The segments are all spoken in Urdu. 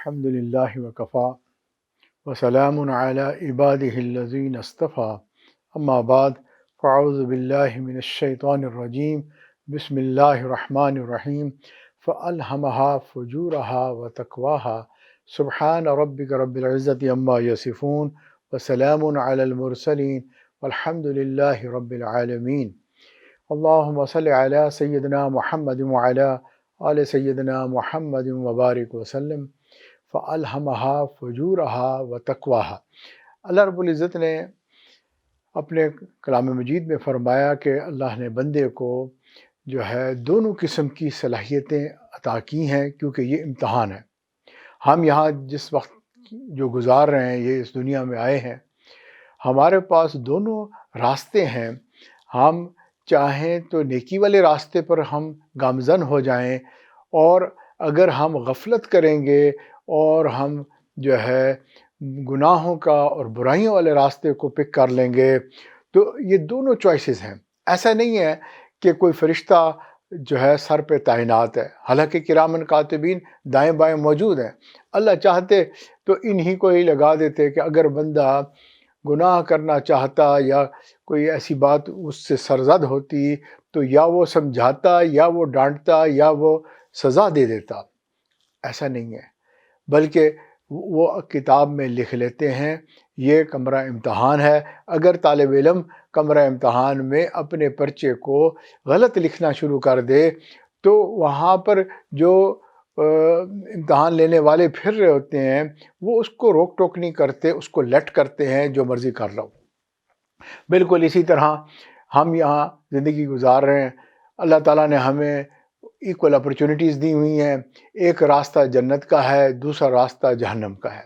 الحمد للہ وکفا وسلام علی عبادہ الذین اصطفیٰ اما بعد فاعوذ باللہ من الشیطان الرجیم بسم اللہ الرحمن الرحیم فألہمہا فجورہا وتقواہا سبحان ربک رب العزت عما یصفون وسلام علی المرسلین والحمد للہ رب العالمین اللہم صل علی سیدنا محمد وعلی آل سیدنا محمد وبارک وسلم فَأَلْهَمَهَا فُجُورَهَا وَتَقْوَاهَا۔ اللہ رب العزت نے اپنے کلام مجید میں فرمایا کہ اللہ نے بندے کو جو ہے دونوں قسم کی صلاحیتیں عطا کی ہیں، کیونکہ یہ امتحان ہے۔ ہم یہاں جس وقت جو گزار رہے ہیں، یہ اس دنیا میں آئے ہیں، ہمارے پاس دونوں راستے ہیں۔ ہم چاہیں تو نیکی والے راستے پر ہم گامزن ہو جائیں، اور اگر ہم غفلت کریں گے اور ہم جو ہے گناہوں کا اور برائیوں والے راستے کو پک کر لیں گے، تو یہ دونوں چوائسز ہیں۔ ایسا نہیں ہے کہ کوئی فرشتہ جو ہے سر پہ تعینات ہے، حالانکہ کرامن کاتبین دائیں بائیں موجود ہیں۔ اللہ چاہتے تو انہی کو ہی لگا دیتے کہ اگر بندہ گناہ کرنا چاہتا یا کوئی ایسی بات اس سے سرزد ہوتی تو یا وہ سمجھاتا یا وہ ڈانٹتا یا وہ سزا دے دیتا۔ ایسا نہیں ہے، بلکہ وہ کتاب میں لکھ لیتے ہیں یہ کمرہ امتحان ہے۔ اگر طالب علم کمرہ امتحان میں اپنے پرچے کو غلط لکھنا شروع کر دے تو وہاں پر جو امتحان لینے والے پھر رہے ہوتے ہیں وہ اس کو روک ٹوک نہیں کرتے، اس کو لیٹ کرتے ہیں جو مرضی کر لو۔ بالکل اسی طرح ہم یہاں زندگی گزار رہے ہیں۔ اللہ تعالیٰ نے ہمیں ایکول اپرچونٹیز دی ہوئی ہیں۔ ایک راستہ جنت کا ہے، دوسرا راستہ جہنم کا ہے۔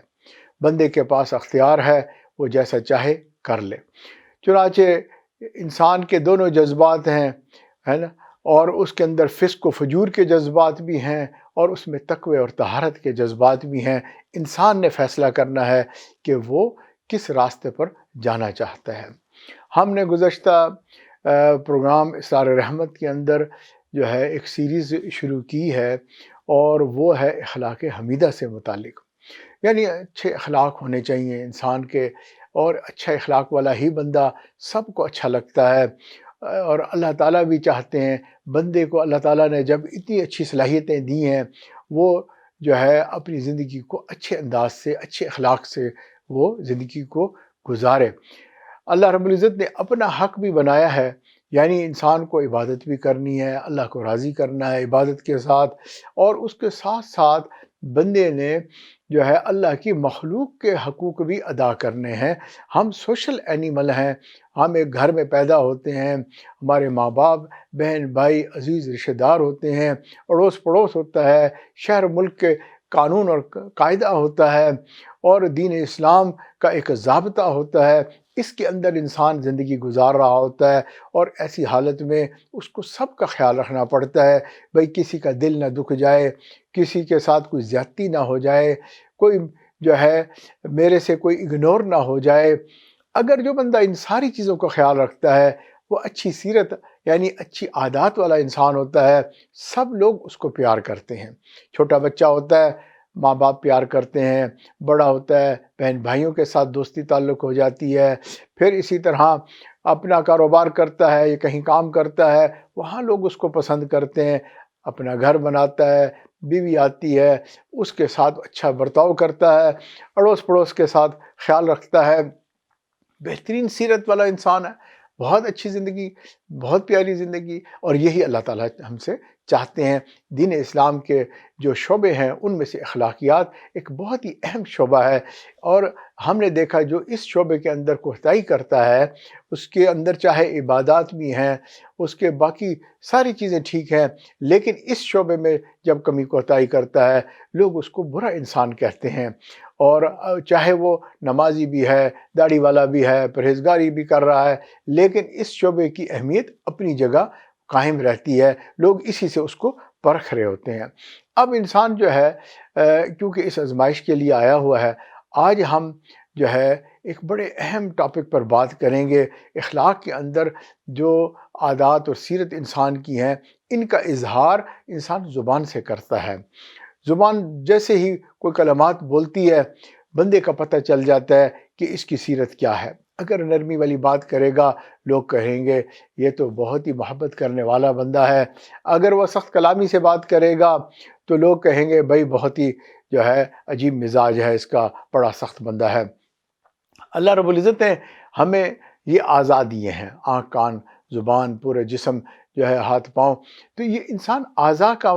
بندے کے پاس اختیار ہے، وہ جیسا چاہے کر لے۔ چنانچہ انسان کے دونوں جذبات ہیں، ہے نا، اور اس کے اندر فسق و فجور کے جذبات بھی ہیں اور اس میں تقوی اور طہارت کے جذبات بھی ہیں۔ انسان نے فیصلہ کرنا ہے کہ وہ کس راستے پر جانا چاہتا ہے۔ ہم نے گزشتہ پروگرام اسرار رحمت کے اندر جو ہے ایک سیریز شروع کی ہے، اور وہ ہے اخلاق حمیدہ سے متعلق۔ یعنی اچھے اخلاق ہونے چاہیے انسان کے، اور اچھا اخلاق والا ہی بندہ سب کو اچھا لگتا ہے، اور اللہ تعالیٰ بھی چاہتے ہیں بندے کو۔ اللہ تعالیٰ نے جب اتنی اچھی صلاحیتیں دی ہیں، وہ جو ہے اپنی زندگی کو اچھے انداز سے، اچھے اخلاق سے وہ زندگی کو گزارے۔ اللہ رب العزت نے اپنا حق بھی بنایا ہے، یعنی انسان کو عبادت بھی کرنی ہے، اللہ کو راضی کرنا ہے عبادت کے ساتھ، اور اس کے ساتھ ساتھ بندے نے جو ہے اللہ کی مخلوق کے حقوق بھی ادا کرنے ہیں۔ ہم سوشل اینیمل ہیں، ہم ایک گھر میں پیدا ہوتے ہیں، ہمارے ماں باپ، بہن بھائی، عزیز رشتہ دار ہوتے ہیں، اڑوس پڑوس ہوتا ہے، شہر ملک کے قانون اور قاعدہ ہوتا ہے، اور دین اسلام کا ایک ضابطہ ہوتا ہے۔ اس کے اندر انسان زندگی گزار رہا ہوتا ہے، اور ایسی حالت میں اس کو سب کا خیال رکھنا پڑتا ہے، بھئی کسی کا دل نہ دکھ جائے، کسی کے ساتھ کوئی زیادتی نہ ہو جائے، کوئی جو ہے میرے سے کوئی اگنور نہ ہو جائے۔ اگر جو بندہ ان ساری چیزوں کا خیال رکھتا ہے، وہ اچھی سیرت یعنی اچھی عادات والا انسان ہوتا ہے، سب لوگ اس کو پیار کرتے ہیں۔ چھوٹا بچہ ہوتا ہے، ماں باپ پیار کرتے ہیں، بڑا ہوتا ہے، بہن بھائیوں کے ساتھ دوستی تعلق ہو جاتی ہے، پھر اسی طرح اپنا کاروبار کرتا ہے یا کہیں کام کرتا ہے، وہاں لوگ اس کو پسند کرتے ہیں۔ اپنا گھر بناتا ہے، بیوی آتی ہے، اس کے ساتھ اچھا برتاؤ کرتا ہے، اڑوس پڑوس کے ساتھ خیال رکھتا ہے، بہترین سیرت والا انسان ہے، بہت اچھی زندگی، بہت پیاری زندگی۔ اور یہی اللہ تعالیٰ ہم سے چاہتے ہیں۔ دین اسلام کے جو شعبے ہیں ان میں سے اخلاقیات ایک بہت ہی اہم شعبہ ہے، اور ہم نے دیکھا جو اس شعبے کے اندر کوتاہی کرتا ہے، اس کے اندر چاہے عبادات بھی ہیں، اس کے باقی ساری چیزیں ٹھیک ہیں، لیکن اس شعبے میں جب کمی کوتاہی کرتا ہے، لوگ اس کو برا انسان کہتے ہیں۔ اور چاہے وہ نمازی بھی ہے، داڑھی والا بھی ہے، پرہیزگاری بھی کر رہا ہے، لیکن اس شعبے کی اہمیت اپنی جگہ قائم رہتی ہے، لوگ اسی سے اس کو پرکھ رہے ہوتے ہیں۔ اب انسان جو ہے کیونکہ اس آزمائش کے لیے آیا ہوا ہے، آج ہم جو ہے ایک بڑے اہم ٹاپک پر بات کریں گے۔ اخلاق کے اندر جو عادات اور سیرت انسان کی ہیں، ان کا اظہار انسان زبان سے کرتا ہے۔ زبان جیسے ہی کوئی کلمات بولتی ہے بندے کا پتہ چل جاتا ہے کہ اس کی سیرت کیا ہے۔ اگر نرمی والی بات کرے گا لوگ کہیں گے یہ تو بہت ہی محبت کرنے والا بندہ ہے، اگر وہ سخت کلامی سے بات کرے گا تو لوگ کہیں گے بھائی بہت ہی جو ہے عجیب مزاج ہے اس کا، بڑا سخت بندہ ہے۔ اللہ رب العزت نے ہمیں یہ اعضاء دیے ہیں، آنکھ، کان، زبان، پورے جسم جو ہے، ہاتھ پاؤں، تو یہ انسان اعضاء کا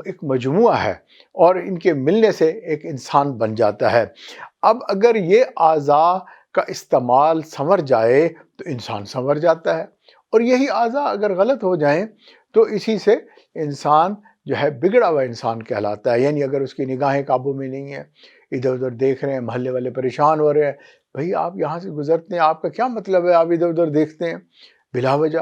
ایک مجموعہ ہے اور ان کے ملنے سے ایک انسان بن جاتا ہے۔ اب اگر یہ اعضاء کا استعمال سنور جائے تو انسان سنور جاتا ہے، اور یہی اعضاء اگر غلط ہو جائیں تو اسی سے انسان جو ہے بگڑا ہوا انسان کہلاتا ہے۔ یعنی اگر اس کی نگاہیں قابو میں نہیں ہیں، ادھر ادھر دیکھ رہے ہیں، محلے والے پریشان ہو رہے ہیں، بھئی آپ یہاں سے گزرتے ہیں، آپ کا کیا مطلب ہے آپ ادھر ادھر دیکھتے ہیں بلا وجہ؟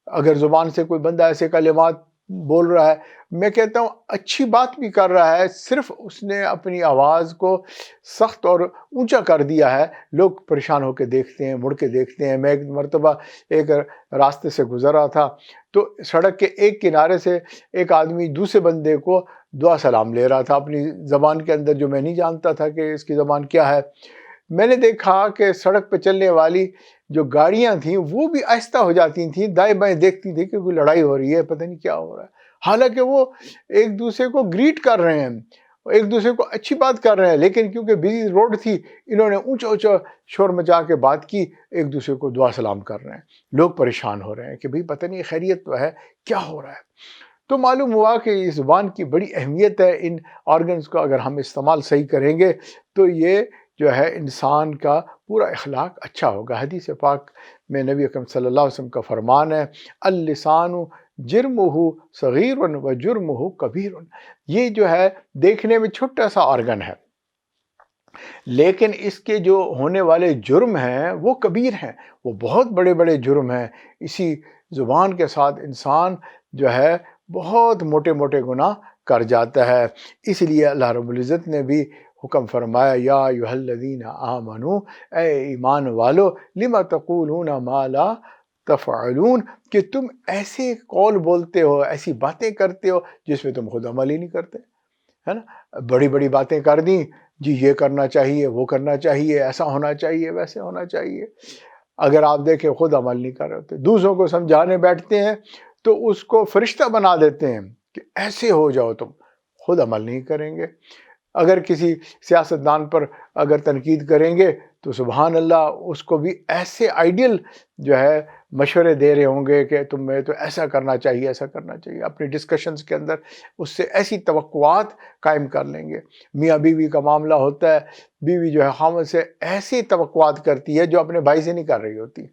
اگر زبان سے کوئی بندہ ایسے کلمات بول رہا ہے، میں کہتا ہوں اچھی بات بھی کر رہا ہے، صرف اس نے اپنی آواز کو سخت اور اونچا کر دیا ہے، لوگ پریشان ہو کے دیکھتے ہیں، مڑ کے دیکھتے ہیں۔ میں ایک مرتبہ ایک راستے سے گزر رہا تھا تو سڑک کے ایک کنارے سے ایک آدمی دوسرے بندے کو دعا سلام لے رہا تھا اپنی زبان کے اندر، جو میں نہیں جانتا تھا کہ اس کی زبان کیا ہے۔ میں نے دیکھا کہ سڑک پہ چلنے والی جو گاڑیاں تھیں وہ بھی آہستہ ہو جاتی تھیں، دائیں بائیں دیکھتی تھیں کہ کوئی لڑائی ہو رہی ہے، پتہ نہیں کیا ہو رہا ہے، حالانکہ وہ ایک دوسرے کو گریٹ کر رہے ہیں، ایک دوسرے کو اچھی بات کر رہے ہیں، لیکن کیونکہ بزی روڈ تھی انہوں نے اونچا اونچا شور مچا کے بات کی، ایک دوسرے کو دعا سلام کر رہے ہیں، لوگ پریشان ہو رہے ہیں کہ بھئی پتہ نہیں خیریت تو ہے، کیا ہو رہا ہے۔ تو معلوم ہوا کہ اس زبان کی بڑی اہمیت ہے، ان آرگنز کو اگر ہم استعمال صحیح کریں گے تو یہ جو ہے انسان کا پورا اخلاق اچھا ہوگا۔ حدیث پاک میں نبی اکرم صلی اللہ علیہ وسلم کا فرمان ہے، اللسان جرمہ صغیر و جرمہ کبیر، یہ جو ہے دیکھنے میں چھوٹا سا آرگن ہے لیکن اس کے جو ہونے والے جرم ہیں وہ کبیر ہیں، وہ بہت بڑے بڑے جرم ہیں۔ اسی زبان کے ساتھ انسان جو ہے بہت موٹے موٹے گناہ کر جاتا ہے۔ اس لیے اللہ رب العزت نے بھی حکم فرمایا، یا ایھا الذین آمنو، اے ایمان والو، لم تقولون ما لا تفعلون، کہ تم ایسے قول بولتے ہو، ایسی باتیں کرتے ہو جس میں تم خود عمل ہی نہیں کرتے، ہے نا؟ بڑی بڑی باتیں کر دیں، جی یہ کرنا چاہیے، وہ کرنا چاہیے، ایسا ہونا چاہیے، ویسے ہونا چاہیے، اگر آپ دیکھیں خود عمل نہیں کر رہے ہوتے، دوسروں کو سمجھانے بیٹھتے ہیں تو اس کو فرشتہ بنا دیتے ہیں کہ ایسے ہو جاؤ، تم خود عمل نہیں کریں گے۔ اگر کسی سیاستدان پر اگر تنقید کریں گے تو سبحان اللہ اس کو بھی ایسے آئیڈیل جو ہے مشورے دے رہے ہوں گے کہ تمہیں تو ایسا کرنا چاہیے، ایسا کرنا چاہیے، اپنی ڈسکشنز کے اندر اس سے ایسی توقعات قائم کر لیں گے۔ میاں بیوی کا معاملہ ہوتا ہے، بیوی جو ہے خامد سے ایسی توقعات کرتی ہے جو اپنے بھائی سے نہیں کر رہی ہوتی،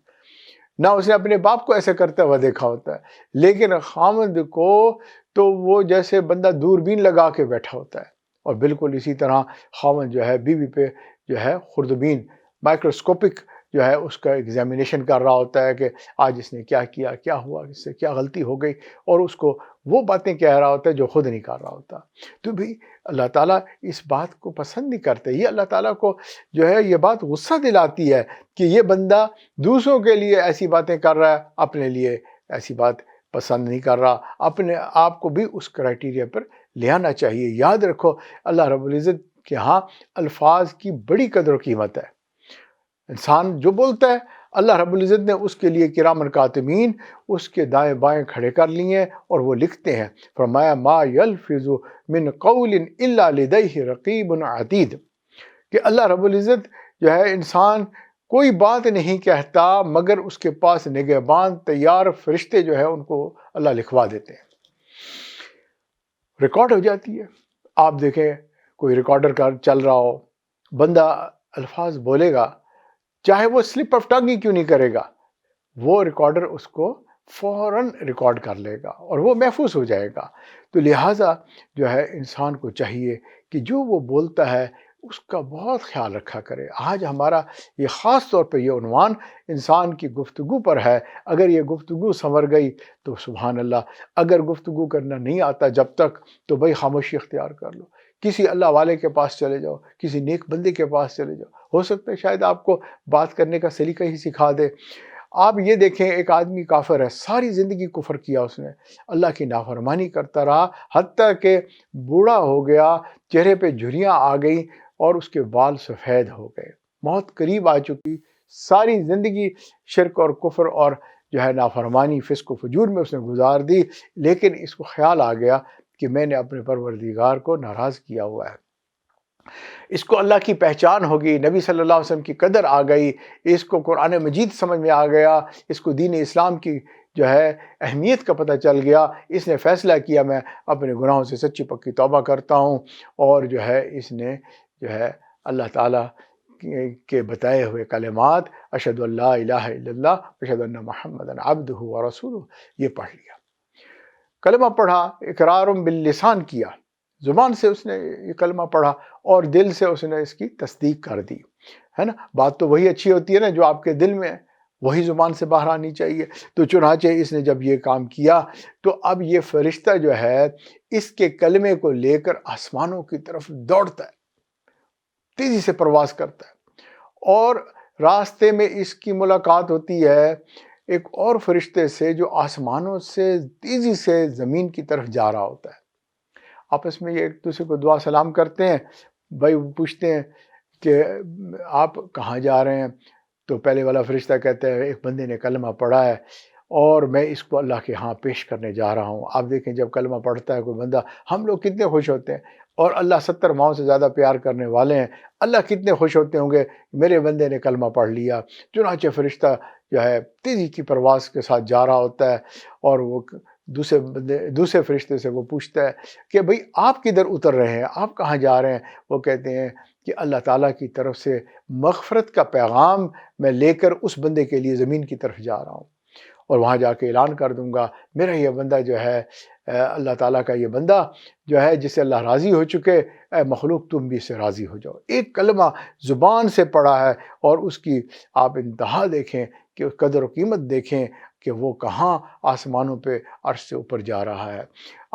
نہ اس نے اپنے باپ کو ایسے کرتے ہوا دیکھا ہوتا ہے، لیکن خامد کو تو وہ جیسے بندہ دوربین لگا کے بیٹھا ہوتا ہے، اور بالکل اسی طرح خامد جو ہے بیوی پہ جو ہے خوردبین مائکروسکوپک جو ہے اس کا ایگزامینیشن کر رہا ہوتا ہے کہ آج اس نے کیا کیا، کیا ہوا، اس سے کیا غلطی ہو گئی، اور اس کو وہ باتیں کہہ رہا ہوتا ہے جو خود نہیں کر رہا ہوتا۔ تو بھی اللہ تعالیٰ اس بات کو پسند نہیں کرتے، یہ اللہ تعالیٰ کو جو ہے یہ بات غصہ دلاتی ہے کہ یہ بندہ دوسروں کے لیے ایسی باتیں کر رہا ہے، اپنے لیے ایسی بات پسند نہیں کر رہا۔ اپنے آپ کو بھی اس کرائٹیریا پر لے آنا چاہیے۔ یاد رکھو اللہ رب العزت کے ہاں الفاظ کی بڑی قدر و قیمت ہے۔ انسان جو بولتا ہے اللہ رب العزت نے اس کے لیے کرامن کاتبین اس کے دائیں بائیں کھڑے کر لیے اور وہ لکھتے ہیں۔ فرمایا ما یلفظ من قول الا لدیہ رقیب عتید، کہ اللہ رب العزت جو ہے انسان کوئی بات نہیں کہتا مگر اس کے پاس نگہبان تیار فرشتے جو ہے ان کو اللہ لکھوا دیتے ہیں، ریکارڈ ہو جاتی ہے۔ آپ دیکھیں کوئی ریکارڈر کا چل رہا ہو، بندہ الفاظ بولے گا، چاہے وہ سلپ آف ٹنگ ہی کیوں نہیں کرے گا، وہ ریکارڈر اس کو فوراً ریکارڈ کر لے گا اور وہ محفوظ ہو جائے گا۔ تو لہٰذا جو ہے انسان کو چاہیے کہ جو وہ بولتا ہے اس کا بہت خیال رکھا کرے۔ آج ہمارا یہ خاص طور پہ یہ عنوان انسان کی گفتگو پر ہے۔ اگر یہ گفتگو سنور گئی تو سبحان اللہ، اگر گفتگو کرنا نہیں آتا جب تک تو بھائی خاموشی اختیار کر لو، کسی اللہ والے کے پاس چلے جاؤ، کسی نیک بندے کے پاس چلے جاؤ، ہو سکتا ہے شاید آپ کو بات کرنے کا سلیقہ ہی سکھا دے۔ آپ یہ دیکھیں ایک آدمی کافر ہے، ساری زندگی کفر کیا اس نے، اللہ کی نافرمانی کرتا رہا، حتیٰ کہ بوڑھا ہو گیا، چہرے پہ جھریاں آ گئیں اور اس کے بال سفید ہو گئے، موت قریب آ چکی، ساری زندگی شرک اور کفر اور جو ہے نافرمانی فسق و فجور میں اس نے گزار دی، لیکن اس کو خیال آ گیا کہ میں نے اپنے پروردگار کو ناراض کیا ہوا ہے۔ اس کو اللہ کی پہچان ہوگی، نبی صلی اللہ علیہ وسلم کی قدر آ گئی، اس کو قرآن مجید سمجھ میں آ گیا، اس کو دین اسلام کی جو ہے اہمیت کا پتہ چل گیا، اس نے فیصلہ کیا میں اپنے گناہوں سے سچی پکی توبہ کرتا ہوں، اور جو ہے اس نے جو ہے اللہ تعالیٰ کے بتائے ہوئے کلمات اشہد ان لا الہ الا اللہ اشہد ان محمد عبدہ ورسولہ یہ پڑھ لیا، کلمہ پڑھا، اقرار باللسان کیا، زبان سے اس نے یہ کلمہ پڑھا اور دل سے اس نے اس کی تصدیق کر دی، ہے نا؟ بات تو وہی اچھی ہوتی ہے نا جو آپ کے دل میں ہے، وہی زبان سے باہر آنی چاہیے۔ تو چنانچہ اس نے جب یہ کام کیا تو اب یہ فرشتہ جو ہے اس کے کلمے کو لے کر آسمانوں کی طرف دوڑتا ہے، تیزی سے پرواز کرتا ہے، اور راستے میں اس کی ملاقات ہوتی ہے ایک اور فرشتے سے جو آسمانوں سے تیزی سے زمین کی طرف جا رہا ہوتا ہے۔ آپس میں یہ ایک دوسرے کو دعا سلام کرتے ہیں، بھائی پوچھتے ہیں کہ آپ کہاں جا رہے ہیں؟ تو پہلے والا فرشتہ کہتا ہے ایک بندے نے کلمہ پڑھا ہے اور میں اس کو اللہ کے ہاں پیش کرنے جا رہا ہوں۔ آپ دیکھیں جب کلمہ پڑھتا ہے کوئی بندہ، ہم لوگ کتنے خوش ہوتے ہیں، اور اللہ 70 ماؤں سے زیادہ پیار کرنے والے ہیں، اللہ کتنے خوش ہوتے ہوں گے میرے بندے نے کلمہ پڑھ لیا۔ چنانچہ فرشتہ جو ہے تیزی کی پرواز کے ساتھ جا رہا ہوتا ہے، اور وہ دوسرے فرشتے سے وہ پوچھتا ہے کہ بھئی آپ کدھر اتر رہے ہیں، آپ کہاں جا رہے ہیں؟ وہ کہتے ہیں کہ اللہ تعالیٰ کی طرف سے مغفرت کا پیغام میں لے کر اس بندے کے لیے زمین کی طرف جا رہا ہوں، اور وہاں جا کے اعلان کر دوں گا میرا یہ بندہ جو ہے اللہ تعالیٰ کا یہ بندہ جو ہے جس سے اللہ راضی ہو چکے، اے مخلوق تم بھی اس سے راضی ہو جاؤ۔ ایک کلمہ زبان سے پڑھا ہے، اور اس کی آپ انتہا دیکھیں کہ اس قدر و قیمت دیکھیں کہ وہ کہاں آسمانوں پہ عرش سے اوپر جا رہا ہے۔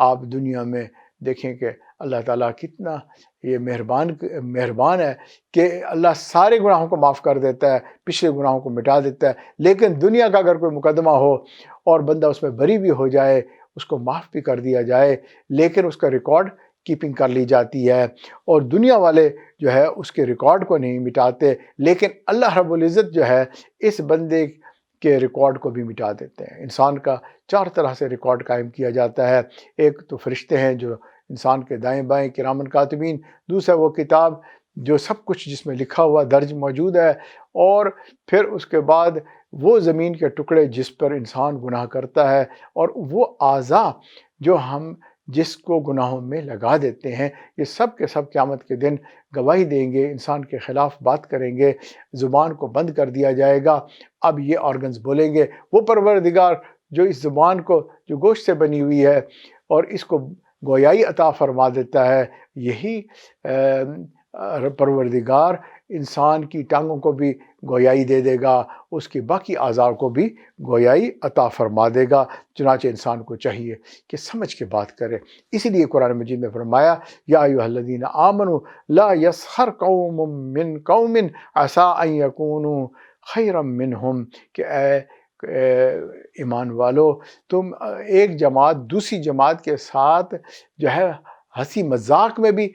آپ دنیا میں دیکھیں کہ اللہ تعالیٰ کتنا یہ مہربان ہے کہ اللہ سارے گناہوں کو معاف کر دیتا ہے، پچھلے گناہوں کو مٹا دیتا ہے، لیکن دنیا کا اگر کوئی مقدمہ ہو اور بندہ اس میں بری بھی ہو جائے، اس کو معاف بھی کر دیا جائے، لیکن اس کا ریکارڈ کیپنگ کر لی جاتی ہے، اور دنیا والے جو ہے اس کے ریکارڈ کو نہیں مٹاتے، لیکن اللہ رب العزت جو ہے اس بندے کے ریکارڈ کو بھی مٹا دیتے ہیں۔ انسان کا 4 طرح سے ریکارڈ قائم کیا جاتا ہے، ایک تو فرشتے ہیں جو انسان کے دائیں بائیں کرامن کاتبین، دوسرا وہ کتاب جو سب کچھ جس میں لکھا ہوا درج موجود ہے، اور پھر اس کے بعد وہ زمین کے ٹکڑے جس پر انسان گناہ کرتا ہے، اور وہ اعضاء جو ہم جس کو گناہوں میں لگا دیتے ہیں، یہ سب کے سب قیامت کے دن گواہی دیں گے، انسان کے خلاف بات کریں گے، زبان کو بند کر دیا جائے گا۔ اب یہ آرگنز بولیں گے، وہ پروردگار جو اس زبان کو جو گوشت سے بنی ہوئی ہے اور اس کو گویائی عطا فرما دیتا ہے، یہی پروردگار انسان کی ٹانگوں کو بھی گویائی دے دے گا، اس کی باقی اعضاء کو بھی گویائی عطا فرما دے گا۔ چنانچہ انسان کو چاہیے کہ سمجھ کے بات کرے، اسی لیے قرآن مجید میں فرمایا یا ایھا الذین آمنوا لا یسخر قوم من قوم عسى ان یکونوا خیرا منہم، کہ اے ایمان والو تم ایک جماعت دوسری جماعت کے ساتھ جو ہے ہنسی مذاق میں بھی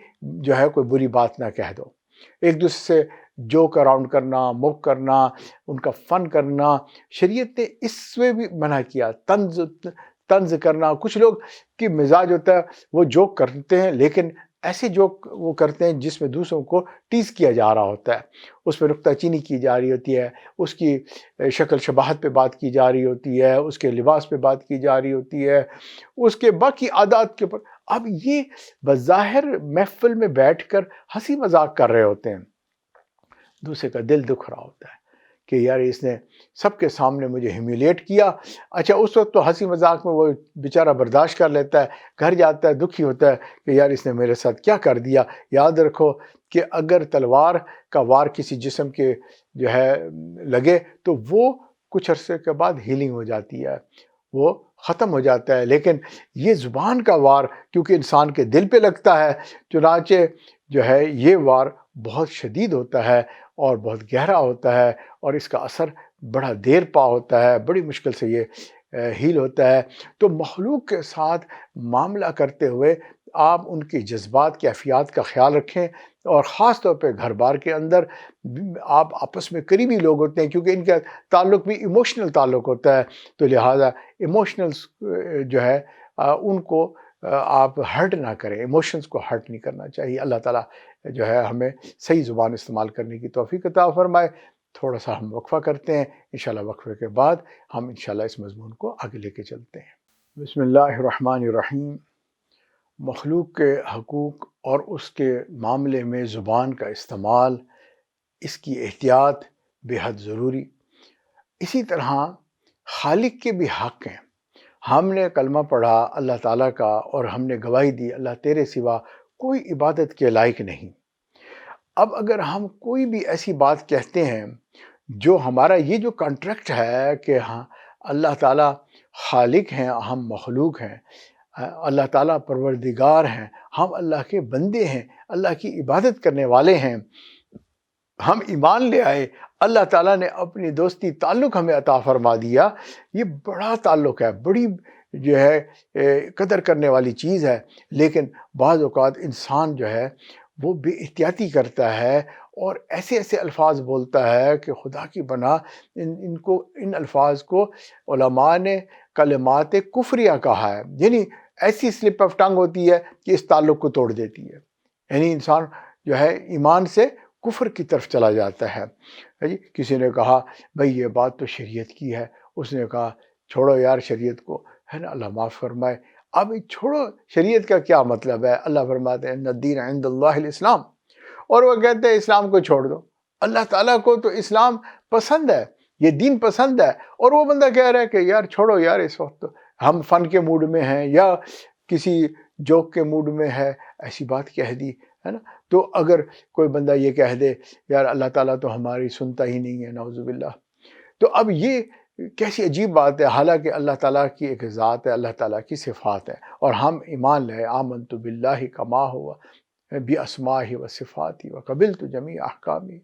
جو ہے کوئی بری بات نہ کہہ دو، ایک دوسرے سے جوک اراؤنڈ کرنا، موک کرنا، ان کا فن کرنا، شریعت نے اس میں بھی منع کیا، طنز کرنا۔ کچھ لوگ کی مزاج ہوتا ہے وہ جوک کرتے ہیں، لیکن ایسے جوک وہ کرتے ہیں جس میں دوسروں کو ٹیز کیا جا رہا ہوتا ہے، اس میں نکتہ چینی کی جا رہی ہوتی ہے، اس کی شکل شباہت پہ بات کی جا رہی ہوتی ہے، اس کے لباس پہ بات کی جا رہی ہوتی ہے، اس کے باقی عادات کے اوپر۔ اب یہ بظاہر محفل میں بیٹھ کر ہنسی مذاق کر رہے ہوتے ہیں، دوسرے کا دل دکھ رہا ہوتا ہے کہ یار اس نے سب کے سامنے مجھے ہیومیلیٹ کیا۔ اچھا اس وقت تو ہنسی مذاق میں وہ بیچارہ برداشت کر لیتا ہے، گھر جاتا ہے دکھی ہوتا ہے کہ یار اس نے میرے ساتھ کیا کر دیا۔ یاد رکھو کہ اگر تلوار کا وار کسی جسم کے جو ہے لگے تو وہ کچھ عرصے کے بعد ہیلنگ ہو جاتی ہے، وہ ختم ہو جاتا ہے، لیکن یہ زبان کا وار کیونکہ انسان کے دل پہ لگتا ہے، چنانچہ جو ہے یہ وار بہت شدید ہوتا ہے اور بہت گہرا ہوتا ہے، اور اس کا اثر بڑا دیر پا ہوتا ہے، بڑی مشکل سے یہ ہیل ہوتا ہے۔ تو مخلوق کے ساتھ معاملہ کرتے ہوئے آپ ان کی جذبات کیفیات کا خیال رکھیں، اور خاص طور پہ گھر بار کے اندر آپ آپس میں قریبی لوگ ہوتے ہیں، کیونکہ ان کا تعلق بھی ایموشنل تعلق ہوتا ہے، تو لہٰذا ایموشنل جو ہے ان کو آپ ہرٹ نہ کریں، ایموشنز کو ہرٹ نہیں کرنا چاہیے۔ اللہ تعالیٰ جو ہے ہمیں صحیح زبان استعمال کرنے کی توفیق عطا فرمائے۔ تھوڑا سا ہم وقفہ کرتے ہیں، انشاءاللہ وقفے کے بعد ہم انشاءاللہ اس مضمون کو آگے لے کے چلتے ہیں۔ بسم اللہ الرحمن الرحیم۔ مخلوق کے حقوق اور اس کے معاملے میں زبان کا استعمال، اس کی احتیاط بے حد ضروری۔ اسی طرح خالق کے بھی حق ہیں۔ ہم نے کلمہ پڑھا اللہ تعالیٰ کا، اور ہم نے گواہی دی اللہ تیرے سوا کوئی عبادت کے لائق نہیں۔ اب اگر ہم کوئی بھی ایسی بات کہتے ہیں جو ہمارا یہ جو کانٹریکٹ ہے کہ ہاں اللہ تعالیٰ خالق ہیں، ہم مخلوق ہیں، اللہ تعالیٰ پروردگار ہیں، ہم اللہ کے بندے ہیں، اللہ کی عبادت کرنے والے ہیں، ہم ایمان لے آئے، اللہ تعالیٰ نے اپنی دوستی تعلق ہمیں عطا فرما دیا، یہ بڑا تعلق ہے، بڑی جو ہے قدر کرنے والی چیز ہے۔ لیکن بعض اوقات انسان جو ہے وہ بے احتیاطی کرتا ہے اور ایسے ایسے الفاظ بولتا ہے کہ خدا کی بنا ان الفاظ کو علماء نے کلمات کفریہ کہا ہے، یعنی ایسی سلپ آف ٹنگ ہوتی ہے کہ اس تعلق کو توڑ دیتی ہے، یعنی انسان جو ہے ایمان سے کفر کی طرف چلا جاتا ہے۔ کسی نے کہا بھئی یہ بات تو شریعت کی ہے، اس نے کہا چھوڑو یار شریعت کو، ہے نا، اللہ معاف فرمائے۔ اب چھوڑو شریعت کا کیا مطلب ہے؟ اللہ فرماتے ہیں ان الدین عند اللہ الاسلام، اور وہ کہتے ہیں اسلام کو چھوڑ دو۔ اللہ تعالیٰ کو تو اسلام پسند ہے، یہ دین پسند ہے، اور وہ بندہ کہہ رہا ہے کہ یار چھوڑو یار، اس وقت ہم فن کے موڈ میں ہیں یا کسی جوک کے موڈ میں ہے، ایسی بات کہہ دی، ہے نا۔ تو اگر کوئی بندہ یہ کہہ دے یار اللہ تعالیٰ تو ہماری سنتا ہی نہیں ہے، نعوذ باللہ، تو اب یہ کیسی عجیب بات ہے، حالانکہ اللہ تعالیٰ کی ایک ذات ہے، اللہ تعالیٰ کی صفات ہے، اور ہم ایمان لے آمنت باللہ کما ہوا باسمائہ و صفاتہ وقبلت جمیع احکامہ،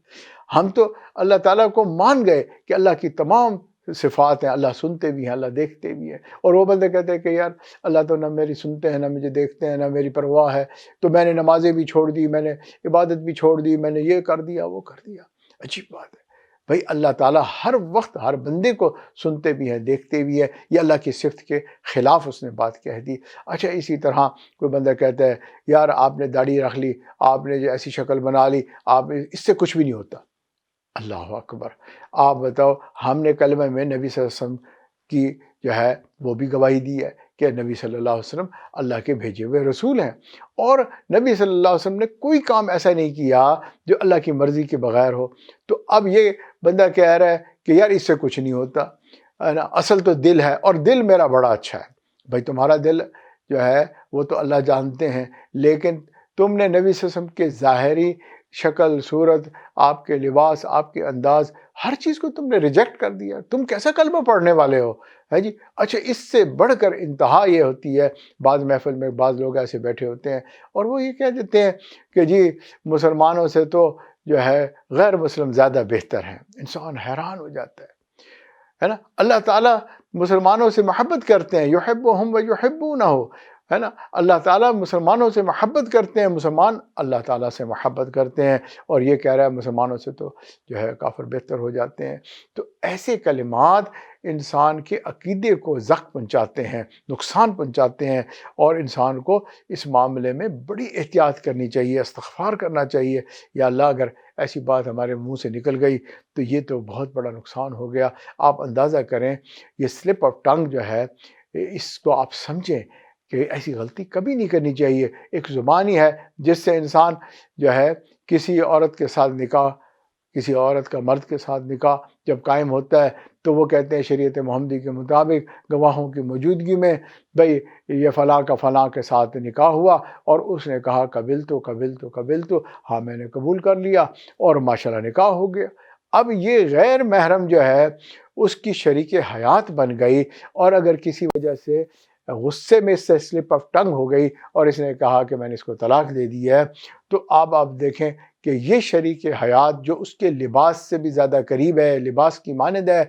ہم تو اللہ تعالیٰ کو مان گئے کہ اللہ کی تمام صفات ہیں، اللہ سنتے بھی ہیں، اللہ دیکھتے بھی ہیں، اور وہ بندے کہتے ہیں کہ یار اللہ تو نہ میری سنتے ہیں، نہ مجھے دیکھتے ہیں، نہ میری پرواہ ہے، تو میں نے نمازیں بھی چھوڑ دی، میں نے عبادت بھی چھوڑ دی، میں نے یہ کر دیا وہ کر دیا۔ عجیب بات ہے بھئی، اللہ تعالیٰ ہر وقت ہر بندے کو سنتے بھی ہیں، دیکھتے بھی ہیں، یہ اللہ کی صفت کے خلاف اس نے بات کہہ دی۔ اچھا، اسی طرح کوئی بندہ کہتا ہے یار آپ نے داڑھی رکھ لی، آپ نے جو ایسی شکل بنا لی، آپ اس سے کچھ بھی نہیں ہوتا۔ اللہ اکبر! آپ بتاؤ، ہم نے کلمہ میں نبی صلی اللہ علیہ وسلم کی جو ہے وہ بھی گواہی دی ہے کہ نبی صلی اللہ علیہ وسلم اللہ کے بھیجے ہوئے رسول ہیں، اور نبی صلی اللہ علیہ وسلم نے کوئی کام ایسا نہیں کیا جو اللہ کی مرضی کے بغیر ہو۔ تو اب یہ بندہ کہہ رہا ہے کہ یار اس سے کچھ نہیں ہوتا، ہے نا، اصل تو دل ہے، اور دل میرا بڑا اچھا ہے۔ بھائی تمہارا دل جو ہے وہ تو اللہ جانتے ہیں، لیکن تم نے نبی صلی اللہ علیہ وسلم کے ظاہری شکل، صورت، آپ کے لباس، آپ کے انداز، ہر چیز کو تم نے ریجیکٹ کر دیا۔ تم کیسا کلمہ پڑھنے والے ہو، ہے جی؟ اچھا، اس سے بڑھ کر انتہا یہ ہوتی ہے، بعض محفل میں بعض لوگ ایسے بیٹھے ہوتے ہیں اور وہ یہ کہہ دیتے ہیں کہ جی مسلمانوں سے تو جو ہے غیر مسلم زیادہ بہتر ہیں۔ انسان حیران ہو جاتا ہے نا۔ اللہ تعالیٰ مسلمانوں سے محبت کرتے ہیں، یحبہم و یحبونہ، ہے نا۔ اللہ تعالیٰ مسلمانوں سے محبت کرتے ہیں، مسلمان اللہ تعالیٰ سے محبت کرتے ہیں، اور یہ کہہ رہا ہے مسلمانوں سے تو جو ہے کافر بہتر ہو جاتے ہیں۔ تو ایسے کلمات انسان کے عقیدے کو زخم پہنچاتے ہیں، نقصان پہنچاتے ہیں، اور انسان کو اس معاملے میں بڑی احتیاط کرنی چاہیے، استغفار کرنا چاہیے، یا اللہ اگر ایسی بات ہمارے منہ سے نکل گئی تو یہ تو بہت بڑا نقصان ہو گیا۔ آپ اندازہ کریں، یہ سلپ آف ٹنگ جو ہے اس کو آپ سمجھیں کہ ایسی غلطی کبھی نہیں کرنی چاہیے۔ ایک زبان ہی ہے جس سے انسان جو ہے کسی عورت کے ساتھ نکاح، کسی عورت کا مرد کے ساتھ نکاح جب قائم ہوتا ہے تو وہ کہتے ہیں شریعت محمدی کے مطابق گواہوں کی موجودگی میں بھئی یہ فلاں کا فلاں کے ساتھ نکاح ہوا، اور اس نے کہا قبل تو ہاں میں نے قبول کر لیا، اور ماشاءاللہ نکاح ہو گیا۔ اب یہ غیر محرم جو ہے اس کی شریک حیات بن گئی، اور اگر کسی وجہ سے غصے میں اس سے سلپ آف ٹنگ ہو گئی اور اس نے کہا کہ میں نے اس کو طلاق دے دی ہے، تو آپ دیکھیں کہ یہ شریک حیات جو اس کے لباس سے بھی زیادہ قریب ہے، لباس کی مانند ہے،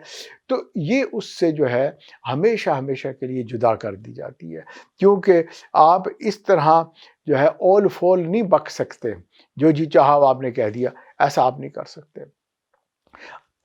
تو یہ اس سے جو ہے ہمیشہ ہمیشہ کے لیے جدا کر دی جاتی ہے، کیونکہ آپ اس طرح جو ہے اول فول نہیں بک سکتے، جو جی چاہا وہ آپ نے کہہ دیا، ایسا آپ نہیں کر سکتے۔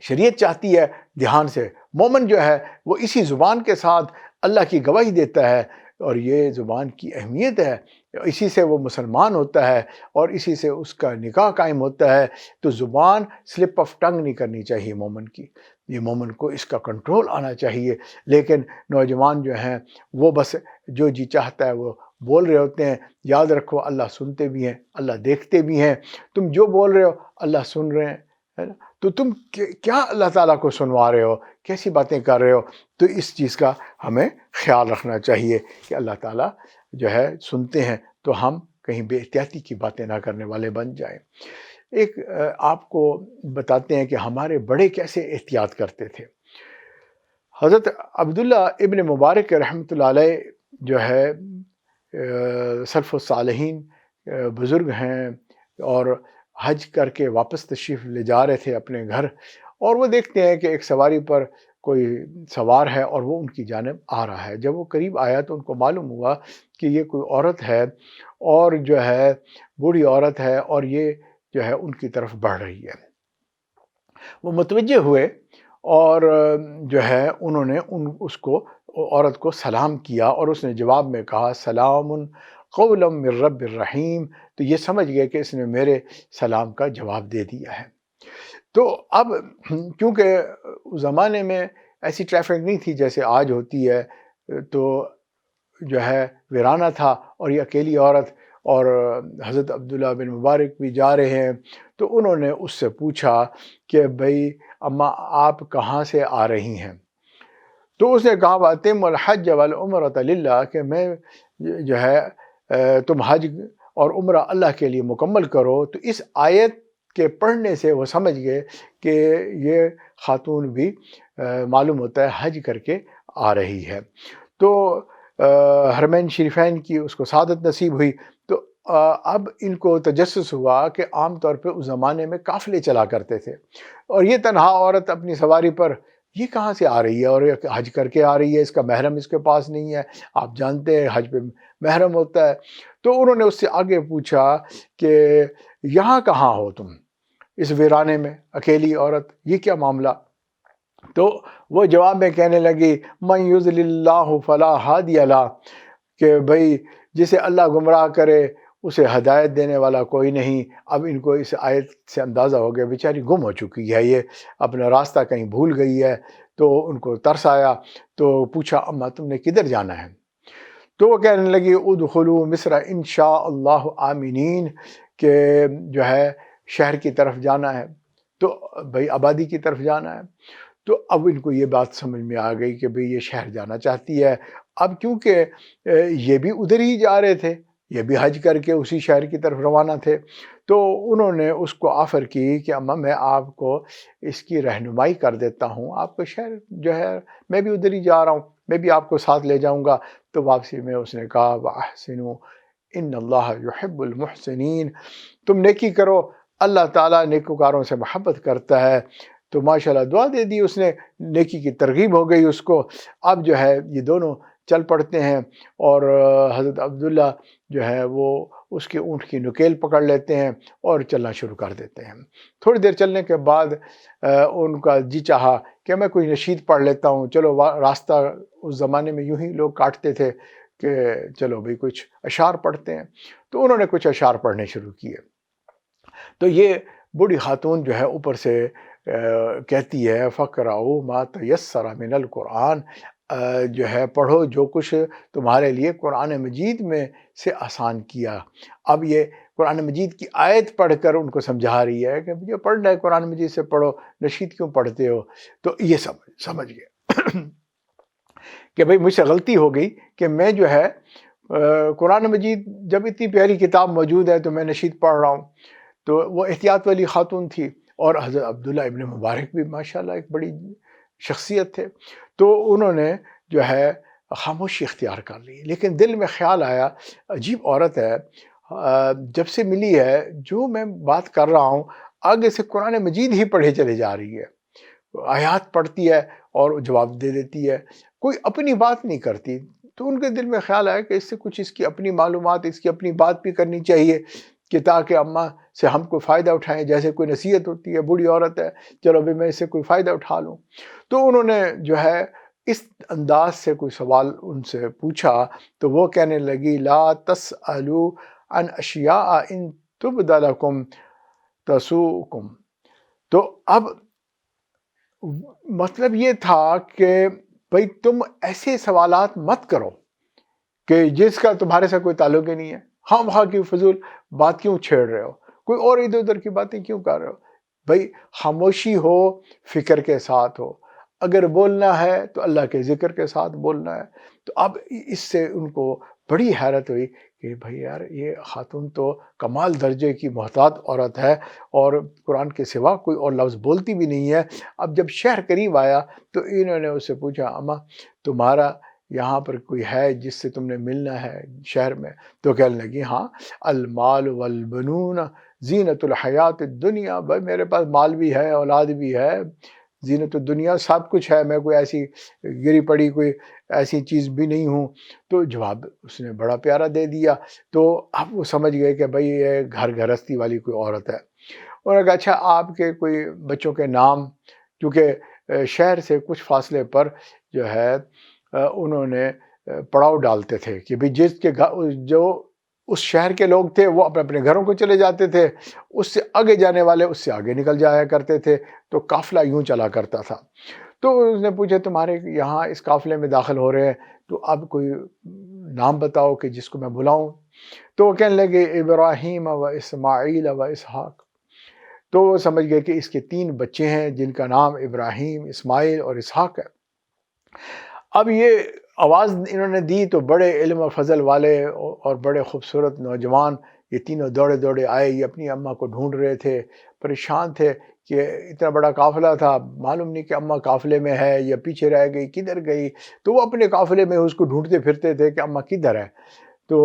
شریعت چاہتی ہے دھیان سے مومن جو ہے وہ اسی زبان کے ساتھ اللہ کی گواہی دیتا ہے، اور یہ زبان کی اہمیت ہے، اسی سے وہ مسلمان ہوتا ہے اور اسی سے اس کا نکاح قائم ہوتا ہے۔ تو زبان سلپ آف ٹنگ نہیں کرنی چاہیے مومن کی، یہ مومن کو اس کا کنٹرول آنا چاہیے۔ لیکن نوجوان جو ہیں وہ بس جو جی چاہتا ہے وہ بول رہے ہوتے ہیں۔ یاد رکھو اللہ سنتے بھی ہیں، اللہ دیکھتے بھی ہیں، تم جو بول رہے ہو اللہ سن رہے ہیں، ہے نا؟ تو تم کیا اللہ تعالیٰ کو سنوا رہے ہو، کیسی باتیں کر رہے ہو؟ تو اس چیز کا ہمیں خیال رکھنا چاہیے کہ اللہ تعالیٰ جو ہے سنتے ہیں، تو ہم کہیں بے احتیاطی کی باتیں نہ کرنے والے بن جائیں۔ ایک آپ کو بتاتے ہیں کہ ہمارے بڑے کیسے احتیاط کرتے تھے۔ حضرت عبداللہ ابن مبارک رحمۃ اللہ علیہ جو ہے سلف الصالحین بزرگ ہیں، اور حج کر کے واپس تشریف لے جا رہے تھے اپنے گھر، اور وہ دیکھتے ہیں کہ ایک سواری پر کوئی سوار ہے اور وہ ان کی جانب آ رہا ہے۔ جب وہ قریب آیا تو ان کو معلوم ہوا کہ یہ کوئی عورت ہے، اور جو ہے بوڑھی عورت ہے، اور یہ جو ہے ان کی طرف بڑھ رہی ہے۔ وہ متوجہ ہوئے اور جو ہے انہوں نے اس کو عورت کو سلام کیا، اور اس نے جواب میں کہا سلام قولا من رب الرحیم، تو یہ سمجھ گئے کہ اس نے میرے سلام کا جواب دے دیا ہے۔ تو اب کیونکہ اس زمانے میں ایسی ٹریفک نہیں تھی جیسے آج ہوتی ہے، تو جو ہے ویرانہ تھا، اور یہ اکیلی عورت، اور حضرت عبداللہ بن مبارک بھی جا رہے ہیں، تو انہوں نے اس سے پوچھا کہ بھئی اماں آپ کہاں سے آ رہی ہیں؟ تو اس نے کہا وَأَتِمُّ الْحَجَّ وَالْعُمْرَةَ لِلَّهِ، کہ میں جو ہے تم حج اور عمرہ اللہ کے لیے مکمل کرو۔ تو اس آیت کے پڑھنے سے وہ سمجھ گئے کہ یہ خاتون بھی معلوم ہوتا ہے حج کر کے آ رہی ہے۔ تو حرمین شریفین کی اس کو سعادت نصیب ہوئی۔ تو اب ان کو تجسس ہوا کہ عام طور پہ اس زمانے میں قافلے چلا کرتے تھے، اور یہ تنہا عورت اپنی سواری پر یہ کہاں سے آ رہی ہے، اور یہ حج کر کے آ رہی ہے، اس کا محرم اس کے پاس نہیں ہے۔ آپ جانتے ہیں حج پہ محرم ہوتا ہے۔ تو انہوں نے اس سے آگے پوچھا کہ یہاں کہاں ہو تم، اس ویرانے میں اکیلی عورت، یہ کیا معاملہ؟ تو وہ جواب میں کہنے لگی من یضلل اللہ فلا ہادی لہ، کہ بھئی جسے اللہ گمراہ کرے اسے ہدایت دینے والا کوئی نہیں۔ اب ان کو اس آیت سے اندازہ ہو گیا بیچاری گم ہو چکی ہے، یہ اپنا راستہ کہیں بھول گئی ہے۔ تو ان کو ترس آیا، تو پوچھا اماں تم نے کدھر جانا ہے؟ تو وہ کہنے لگی ادخلوا مصر انشاء اللہ آمنین، کہ جو ہے شہر کی طرف جانا ہے، تو بھئی آبادی کی طرف جانا ہے۔ تو اب ان کو یہ بات سمجھ میں آ گئی کہ بھئی یہ شہر جانا چاہتی ہے۔ اب کیونکہ یہ بھی ادھر ہی جا رہے تھے، یہ بھی حج کر کے اسی شہر کی طرف روانہ تھے، تو انہوں نے اس کو آفر کی کہ اماں میں آپ کو اس کی رہنمائی کر دیتا ہوں، آپ کا شہر جو ہے میں بھی ادھر ہی جا رہا ہوں، میں بھی آپ کو ساتھ لے جاؤں گا۔ تو واپسی میں اس نے کہا وَأَحْسِنُوا إِنَّ اللَّهَ يُحِبُّ الْمُحْسِنِينَ، تم نیکی کرو، اللہ تعالیٰ نیکوکاروں سے محبت کرتا ہے۔ تو ماشاءاللہ دعا دے دی اس نے، نیکی کی ترغیب ہو گئی اس کو۔ اب جو ہے یہ دونوں چل پڑتے ہیں، اور حضرت عبداللہ جو ہے وہ اس کے اونٹ کی نکیل پکڑ لیتے ہیں اور چلنا شروع کر دیتے ہیں۔ تھوڑی دیر چلنے کے بعد ان کا جی چاہا کہ میں کوئی نشید پڑھ لیتا ہوں، چلو راستہ اس زمانے میں یوں ہی لوگ کاٹتے تھے کہ چلو بھئی کچھ اشعار پڑھتے ہیں۔ تو انہوں نے کچھ اشعار پڑھنے شروع کیے۔ تو یہ بوڑھی خاتون جو ہے اوپر سے کہتی ہے فَقْرَؤْا مَا تَيَسَّرَ مِنَ الْقُرْآنِ، جو ہے پڑھو جو کچھ تمہارے لیے قرآن مجید میں سے آسان کیا۔ اب یہ قرآن مجید کی آیت پڑھ کر ان کو سمجھا رہی ہے کہ جو پڑھنا ہے قرآن مجید سے پڑھو، نشید کیوں پڑھتے ہو؟ تو یہ سمجھ گئے کہ بھئی مجھ سے غلطی ہو گئی کہ میں جو ہے قرآن مجید جب اتنی پیاری کتاب موجود ہے تو میں نشید پڑھ رہا ہوں۔ تو وہ احتیاط والی خاتون تھی، اور حضرت عبداللہ ابن مبارک بھی ماشاءاللہ ایک بڑی شخصیت تھے، تو انہوں نے جو ہے خاموشی اختیار کر لی۔ لیکن دل میں خیال آیا عجیب عورت ہے، جب سے ملی ہے، جو میں بات کر رہا ہوں آگے سے قرآن مجید ہی پڑھے چلے جا رہی ہے، آیات پڑھتی ہے اور جواب دے دیتی ہے، کوئی اپنی بات نہیں کرتی۔ تو ان کے دل میں خیال آیا کہ اس سے کچھ اس کی اپنی معلومات، اس کی اپنی بات بھی کرنی چاہیے کہ تاکہ اماں سے ہم کوئی فائدہ اٹھائیں، جیسے کوئی نصیحت ہوتی ہے، بوڑھی عورت ہے، چلو ابھی میں اس سے کوئی فائدہ اٹھا لوں۔ تو انہوں نے جو ہے اس انداز سے کوئی سوال ان سے پوچھا، تو وہ کہنے لگی لا تسألوا عن اشیاء ان تبد لکم تسؤکم۔ تو اب مطلب یہ تھا کہ بھئی تم ایسے سوالات مت کرو کہ جس کا تمہارے سے کوئی تعلق ہی نہیں ہے، ہم وہاں کی فضول بات کیوں چھیڑ رہے ہو، کوئی اور ادھر ادھر کی باتیں کیوں کر رہے ہو۔ بھئی خاموشی ہو، فکر کے ساتھ ہو، اگر بولنا ہے تو اللہ کے ذکر کے ساتھ بولنا ہے۔ تو اب اس سے ان کو بڑی حیرت ہوئی کہ بھئی یار یہ خاتون تو کمال درجے کی محتاط عورت ہے اور قرآن کے سوا کوئی اور لفظ بولتی بھی نہیں ہے۔ اب جب شہر قریب آیا تو انہوں نے اس سے پوچھا اماں تمہارا یہاں پر کوئی ہے جس سے تم نے ملنا ہے شہر میں؟ تو کہنے لگی ہاں، المال والبنون زینت الحیات الدنیا، بھائی میرے پاس مال بھی ہے، اولاد بھی ہے، زینت الدنیا سب کچھ ہے، میں کوئی ایسی گری پڑی کوئی ایسی چیز بھی نہیں ہوں۔ تو جواب اس نے بڑا پیارا دے دیا۔ تو اب وہ سمجھ گئے کہ بھئی یہ گھر گھرستی والی کوئی عورت ہے۔ اور اگر اچھا آپ کے کوئی بچوں کے نام، کیونکہ شہر سے کچھ فاصلے پر جو ہے انہوں نے پڑاؤ ڈالتے تھے کہ بھی جس کے جو اس شہر کے لوگ تھے وہ اپنے اپنے گھروں کو چلے جاتے تھے، اس سے آگے جانے والے اس سے آگے نکل جایا کرتے تھے، تو قافلہ یوں چلا کرتا تھا۔ تو اس نے پوچھا تمہارے یہاں اس قافلے میں داخل ہو رہے ہیں تو اب کوئی نام بتاؤ کہ جس کو میں بلاؤں۔ تو وہ کہنے لگے ابراہیم و اسماعیل و اسحاق۔ تو وہ سمجھ گئے کہ اس کے 3 بچے ہیں جن کا نام ابراہیم، اسماعیل اور اسحاق ہے۔ اب یہ آواز انہوں نے دی تو بڑے علم و فضل والے اور بڑے خوبصورت نوجوان یہ تینوں دوڑے دوڑے آئے، یہ اپنی اماں کو ڈھونڈ رہے تھے، پریشان تھے کہ اتنا بڑا قافلہ تھا، معلوم نہیں کہ اماں قافلے میں ہے یا پیچھے رہ گئی، کدھر گئی۔ تو وہ اپنے قافلے میں اس کو ڈھونڈتے پھرتے تھے کہ اماں کدھر ہے، تو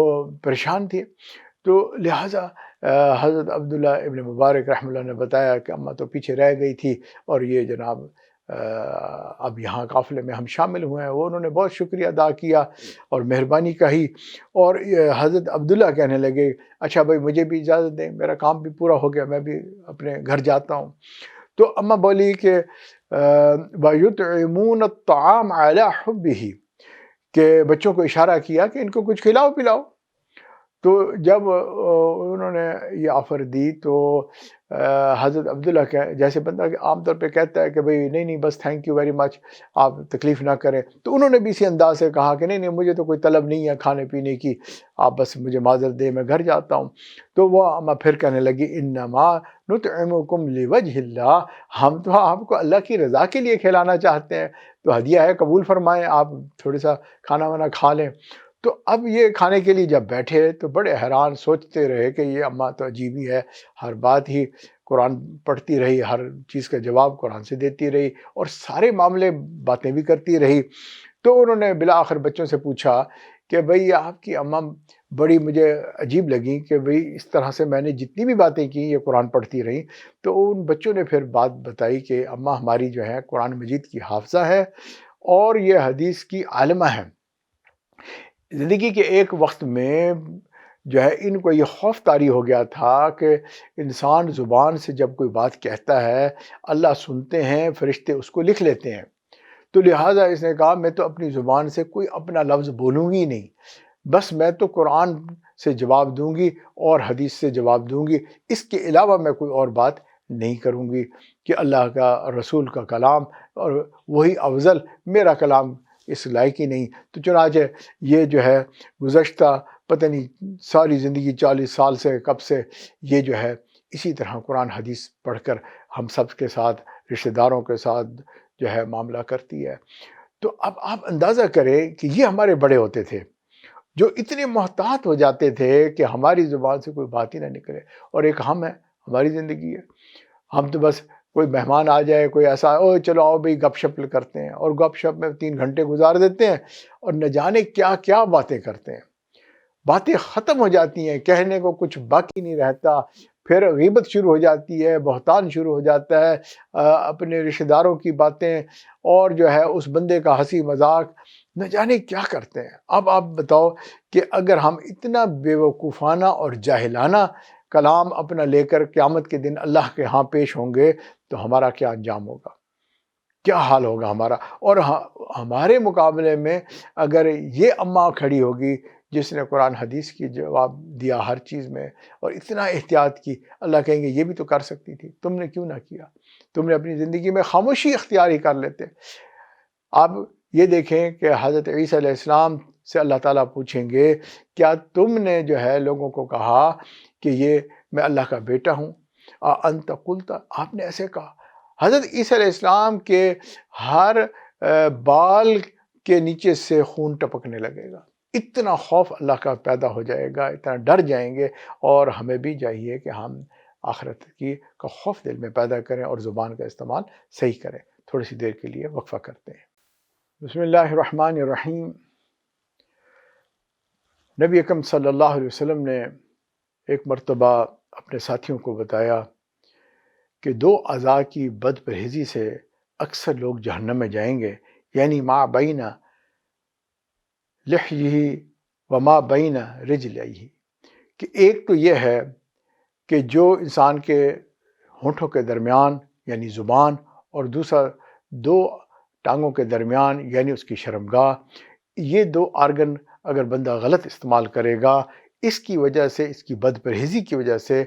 پریشان تھے۔ تو لہٰذا حضرت عبداللہ ابن مبارک رحمہ اللہ نے بتایا کہ اماں تو پیچھے رہ گئی تھی اور یہ جناب اب یہاں قافلے میں ہم شامل ہوئے ہیں۔ وہ انہوں نے بہت شکریہ ادا کیا اور مہربانی کہی، اور حضرت عبداللہ کہنے لگے اچھا بھائی مجھے بھی اجازت دیں، میرا کام بھی پورا ہو گیا، میں بھی اپنے گھر جاتا ہوں۔ تو اماں بولی کہ وَيُطْعِمُونَ الطَّعَامَ عَلَىٰ حُبِّهِ، کہ بچوں کو اشارہ کیا کہ ان کو کچھ کھلاؤ پلاؤ۔ تو جب انہوں نے یہ آفر دی تو حضرت عبداللہ جیسے بندہ عام طور پہ کہتا ہے کہ بھئی نہیں نہیں بس تھینک یو ویری مچ، آپ تکلیف نہ کریں، تو انہوں نے بھی اسی انداز سے کہا کہ نہیں نہیں مجھے تو کوئی طلب نہیں ہے کھانے پینے کی، آپ بس مجھے معذرت دیں میں گھر جاتا ہوں۔ تو وہ اماں پھر کہنے لگی انما نطعمکم لوجہ اللہ، ہم تو آپ کو اللہ کی رضا کے لیے کھلانا چاہتے ہیں، تو ہدیہ ہے قبول فرمائیں، آپ تھوڑا سا کھانا وانا کھا لیں۔ تو اب یہ کھانے کے لیے جب بیٹھے تو بڑے حیران سوچتے رہے کہ یہ اماں تو عجیب ہی ہے، ہر بات ہی قرآن پڑھتی رہی، ہر چیز کا جواب قرآن سے دیتی رہی اور سارے معاملے باتیں بھی کرتی رہی۔ تو انہوں نے بالآخر بچوں سے پوچھا کہ بھئی آپ کی اماں بڑی مجھے عجیب لگی کہ بھئی اس طرح سے میں نے جتنی بھی باتیں کی یہ قرآن پڑھتی رہی۔ تو ان بچوں نے پھر بات بتائی کہ اماں ہماری جو ہے قرآن مجید کی حافظہ ہے اور یہ حدیث کی عالمہ ہے۔ زندگی کے ایک وقت میں جو ہے ان کو یہ خوف طاری ہو گیا تھا کہ انسان زبان سے جب کوئی بات کہتا ہے اللہ سنتے ہیں، فرشتے اس کو لکھ لیتے ہیں۔ تو لہٰذا اس نے کہا میں تو اپنی زبان سے کوئی اپنا لفظ بولوں گی نہیں، بس میں تو قرآن سے جواب دوں گی اور حدیث سے جواب دوں گی، اس کے علاوہ میں کوئی اور بات نہیں کروں گی کہ اللہ کا رسول کا کلام اور وہی افضل، میرا کلام اس لائق ہی نہیں۔ تو چنانچہ یہ جو ہے گزشتہ پتہ نہیں ساری زندگی 40 سال سے کب سے یہ جو ہے اسی طرح قرآن حدیث پڑھ کر ہم سب کے ساتھ، رشتہ داروں کے ساتھ جو ہے معاملہ کرتی ہے۔ تو اب آپ اندازہ کریں کہ یہ ہمارے بڑے ہوتے تھے جو اتنے محتاط ہو جاتے تھے کہ ہماری زبان سے کوئی بات ہی نہ نکلے، اور ایک ہم ہے، ہماری زندگی ہے، ہم تو بس کوئی مہمان آ جائے، کوئی ایسا او چلو آؤ بھئی گپ شپ کرتے ہیں، اور گپ شپ میں 3 گھنٹے گزار دیتے ہیں اور نہ جانے کیا کیا باتیں کرتے ہیں۔ باتیں ختم ہو جاتی ہیں، کہنے کو کچھ باقی نہیں رہتا، پھر غیبت شروع ہو جاتی ہے، بہتان شروع ہو جاتا ہے، اپنے رشتہ داروں کی باتیں اور جو ہے اس بندے کا ہنسی مذاق نہ جانے کیا کرتے ہیں۔ اب آپ بتاؤ کہ اگر ہم اتنا بیوقوفانہ اور جاہلانہ کلام اپنا لے کر قیامت کے دن اللہ کے ہاں پیش ہوں گے تو ہمارا کیا انجام ہوگا، کیا حال ہوگا ہمارا؟ اور ہمارے مقابلے میں اگر یہ اماں کھڑی ہوگی جس نے قرآن حدیث کی جواب دیا ہر چیز میں اور اتنا احتیاط کی، اللہ کہیں گے یہ بھی تو کر سکتی تھی، تم نے کیوں نہ کیا؟ تم نے اپنی زندگی میں خاموشی اختیار ہی کر لیتے۔ آپ یہ دیکھیں کہ حضرت عیسیٰ علیہ السلام سے اللہ تعالیٰ پوچھیں گے کیا تم نے جو ہے لوگوں کو کہا کہ یہ میں اللہ کا بیٹا ہوں؟ انت قلت، آپ نے ایسے کہا؟ حضرت عیسیٰ علیہ السلام کے ہر بال کے نیچے سے خون ٹپکنے لگے گا، اتنا خوف اللہ کا پیدا ہو جائے گا، اتنا ڈر جائیں گے۔ اور ہمیں بھی چاہیے کہ ہم آخرت کا خوف دل میں پیدا کریں اور زبان کا استعمال صحیح کریں۔ تھوڑی سی دیر کے لیے وقفہ کرتے ہیں۔ بسم اللہ الرحمن الرحیم۔ نبی اکرم صلی اللہ علیہ وسلم نے ایک مرتبہ اپنے ساتھیوں کو بتایا کہ 2 اعضاء کی بد پرہیزی سے اکثر لوگ جہنم میں جائیں گے، یعنی ما بین لحیہ و ما بین رجلیہ، کہ ایک تو یہ ہے کہ جو انسان کے ہونٹوں کے درمیان یعنی زبان، اور دوسرا 2 ٹانگوں کے درمیان یعنی اس کی شرمگاہ، یہ 2 آرگن اگر بندہ غلط استعمال کرے گا، اس کی وجہ سے، اس کی بد پرہیزی کی وجہ سے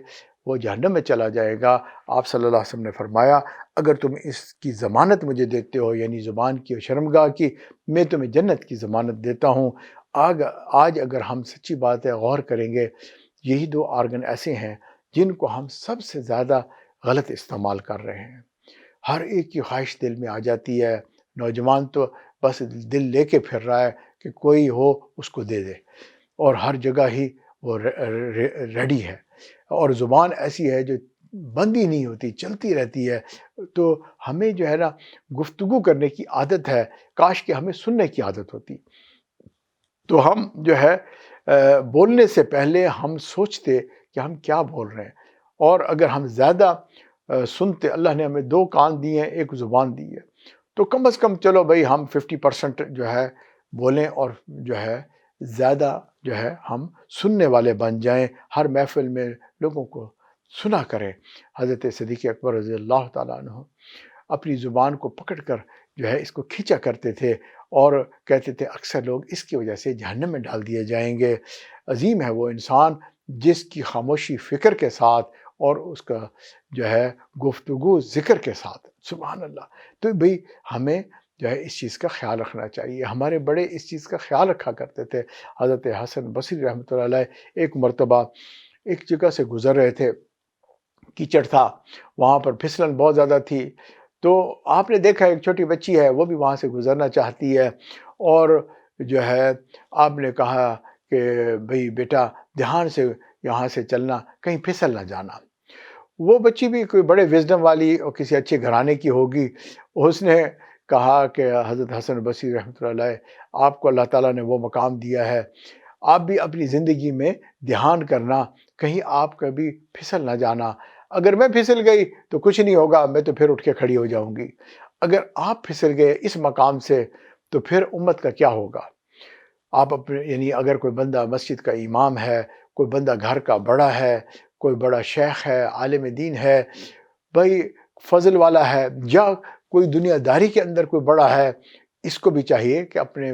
وہ جہنم میں چلا جائے گا۔ آپ صلی اللہ علیہ وسلم نے فرمایا اگر تم اس کی ضمانت مجھے دیتے ہو، یعنی زبان کی اور شرمگاہ کی، میں تمہیں جنت کی ضمانت دیتا ہوں۔ آج اگر ہم سچی بات ہے غور کریں گے، یہی 2 آرگن ایسے ہیں جن کو ہم سب سے زیادہ غلط استعمال کر رہے ہیں۔ ہر ایک کی خواہش دل میں آ جاتی ہے، نوجوان تو بس دل لے کے پھر رہا ہے کہ کوئی ہو اس کو دے دے، اور ہر جگہ ہی وہ ریڈی ہے، اور زبان ایسی ہے جو بند ہی نہیں ہوتی، چلتی رہتی ہے۔ تو ہمیں جو ہے نا گفتگو کرنے کی عادت ہے، کاش کہ ہمیں سننے کی عادت ہوتی، تو ہم جو ہے بولنے سے پہلے ہم سوچتے کہ ہم کیا بول رہے ہیں، اور اگر ہم زیادہ سنتے، اللہ نے ہمیں 2 کان دیے ہیں، 1 زبان دی ہے، تو کم از کم چلو بھائی ہم 50% جو ہے بولیں، اور جو ہے زیادہ جو ہے ہم سننے والے بن جائیں، ہر محفل میں لوگوں کو سنا کریں۔ حضرت صدیق اکبر رضی اللہ تعالیٰ عنہ اپنی زبان کو پکڑ کر جو ہے اس کو کھینچا کرتے تھے اور کہتے تھے اکثر لوگ اس کی وجہ سے جہنم میں ڈال دیے جائیں گے۔ عظیم ہے وہ انسان جس کی خاموشی فکر کے ساتھ اور اس کا جو ہے گفتگو ذکر کے ساتھ، سبحان اللہ۔ تو بھئی ہمیں جو ہے اس چیز کا خیال رکھنا چاہیے۔ ہمارے بڑے اس چیز کا خیال رکھا کرتے تھے۔ حضرت حسن بصری رحمۃ اللہ علیہ ایک مرتبہ ایک جگہ سے گزر رہے تھے، کیچڑ تھا، وہاں پر پھسلن بہت زیادہ تھی، تو آپ نے دیکھا ایک چھوٹی بچی ہے وہ بھی وہاں سے گزرنا چاہتی ہے، اور جو ہے آپ نے کہا کہ بھئی بیٹا دھیان سے یہاں سے چلنا، کہیں پھسل نہ جانا۔ وہ بچی بھی کوئی بڑے وزڈم والی اور کسی اچھے گھرانے کی ہوگی، اس نے کہا کہ حضرت حسن بصری رحمۃ اللہ علیہ آپ کو اللہ تعالیٰ نے وہ مقام دیا ہے، آپ بھی اپنی زندگی میں دھیان کرنا، کہیں آپ کبھی پھسل نہ جانا۔ اگر میں پھسل گئی تو کچھ نہیں ہوگا، میں تو پھر اٹھ کے کھڑی ہو جاؤں گی، اگر آپ پھسل گئے اس مقام سے تو پھر امت کا کیا ہوگا؟ آپ اپنے یعنی اگر کوئی بندہ مسجد کا امام ہے، کوئی بندہ گھر کا بڑا ہے، کوئی بڑا شیخ ہے، عالم دین ہے، بھائی فضل والا ہے، یا کوئی دنیا داری کے اندر کوئی بڑا ہے، اس کو بھی چاہیے کہ اپنے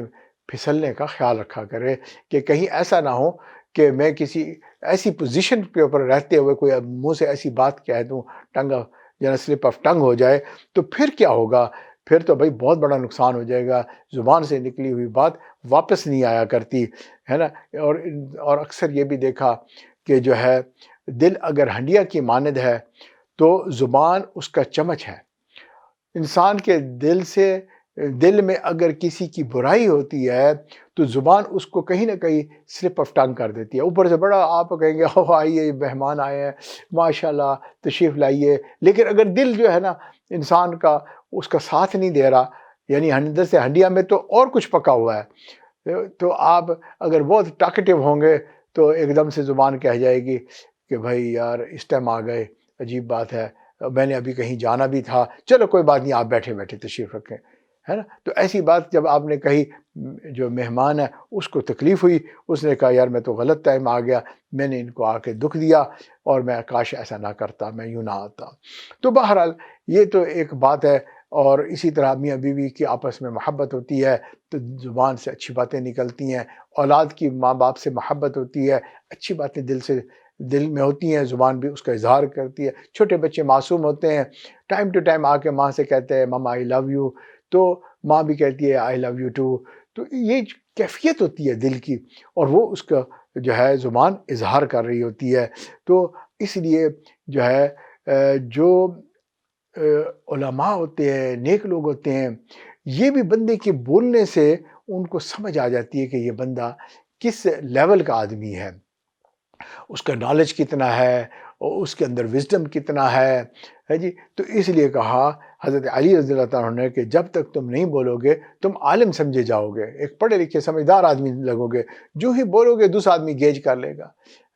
پھسلنے کا خیال رکھا کرے کہ کہیں ایسا نہ ہو کہ میں کسی ایسی پوزیشن کے اوپر رہتے ہوئے کوئی منہ سے ایسی بات کہہ دوں، ٹنگ یا سلپ آف ٹنگ ہو جائے تو پھر کیا ہوگا؟ پھر تو بھائی بہت بڑا نقصان ہو جائے گا۔ زبان سے نکلی ہوئی بات واپس نہیں آیا کرتی ہے نا۔ اور اکثر یہ بھی دیکھا کہ جو ہے دل اگر ہنڈیا کی مانند ہے تو زبان اس کا چمچ ہے۔ انسان کے دل میں اگر کسی کی برائی ہوتی ہے تو زبان اس کو کہیں نہ کہیں سلپ آف ٹنگ کر دیتی ہے۔ اوپر سے بڑا آپ کہیں گے او آئیے مہمان آئے ہیں، ماشاءاللہ تشریف لائیے، لیکن اگر دل جو ہے نا انسان کا اس کا ساتھ نہیں دے رہا، یعنی اندر سے ہنڈیا میں تو اور کچھ پکا ہوا ہے، تو آپ اگر بہت ٹاکٹیو ہوں گے تو ایک دم سے زبان کہہ جائے گی کہ بھائی یار اس ٹائم آ گئے، عجیب بات ہے، میں نے ابھی کہیں جانا بھی تھا، چلو کوئی بات نہیں آپ بیٹھے بیٹھے تشریف رکھیں، ہے نا؟ تو ایسی بات جب آپ نے کہی، جو مہمان ہے اس کو تکلیف ہوئی، اس نے کہا یار میں تو غلط ٹائم آ گیا، میں نے ان کو آ کے دکھ دیا، اور میں کاش ایسا نہ کرتا، میں یوں نہ آتا۔ تو بہرحال یہ تو ایک بات ہے، اور اسی طرح میاں بیوی کی آپس میں محبت ہوتی ہے تو زبان سے اچھی باتیں نکلتی ہیں، اولاد کی ماں باپ سے محبت ہوتی ہے، اچھی باتیں دل میں ہوتی ہیں، زبان بھی اس کا اظہار کرتی ہے۔ چھوٹے بچے معصوم ہوتے ہیں، ٹائم ٹو ٹائم آ کے ماں سے کہتے ہیں ماما آئی لو یو، تو ماں بھی کہتی ہے آئی لو یو ٹو۔ تو یہ کیفیت ہوتی ہے دل کی، اور وہ اس کا جو ہے زبان اظہار کر رہی ہوتی ہے۔ تو اس لیے جو ہے جو علماء ہوتے ہیں، نیک لوگ ہوتے ہیں، یہ بھی بندے کے بولنے سے ان کو سمجھ آ جاتی ہے کہ یہ بندہ کس لیول کا آدمی ہے، اس کا نالج کتنا ہے، اور اس کے اندر وزڈم کتنا ہے جی۔ تو اس لیے کہا حضرت علی رضی اللہ تعالیٰ عنہ نے کہ جب تک تم نہیں بولو گے تم عالم سمجھے جاؤ گے، ایک پڑھے لکھے سمجھدار آدمی لگو گے، جو ہی بولو گے دوسرا آدمی گیج کر لے گا،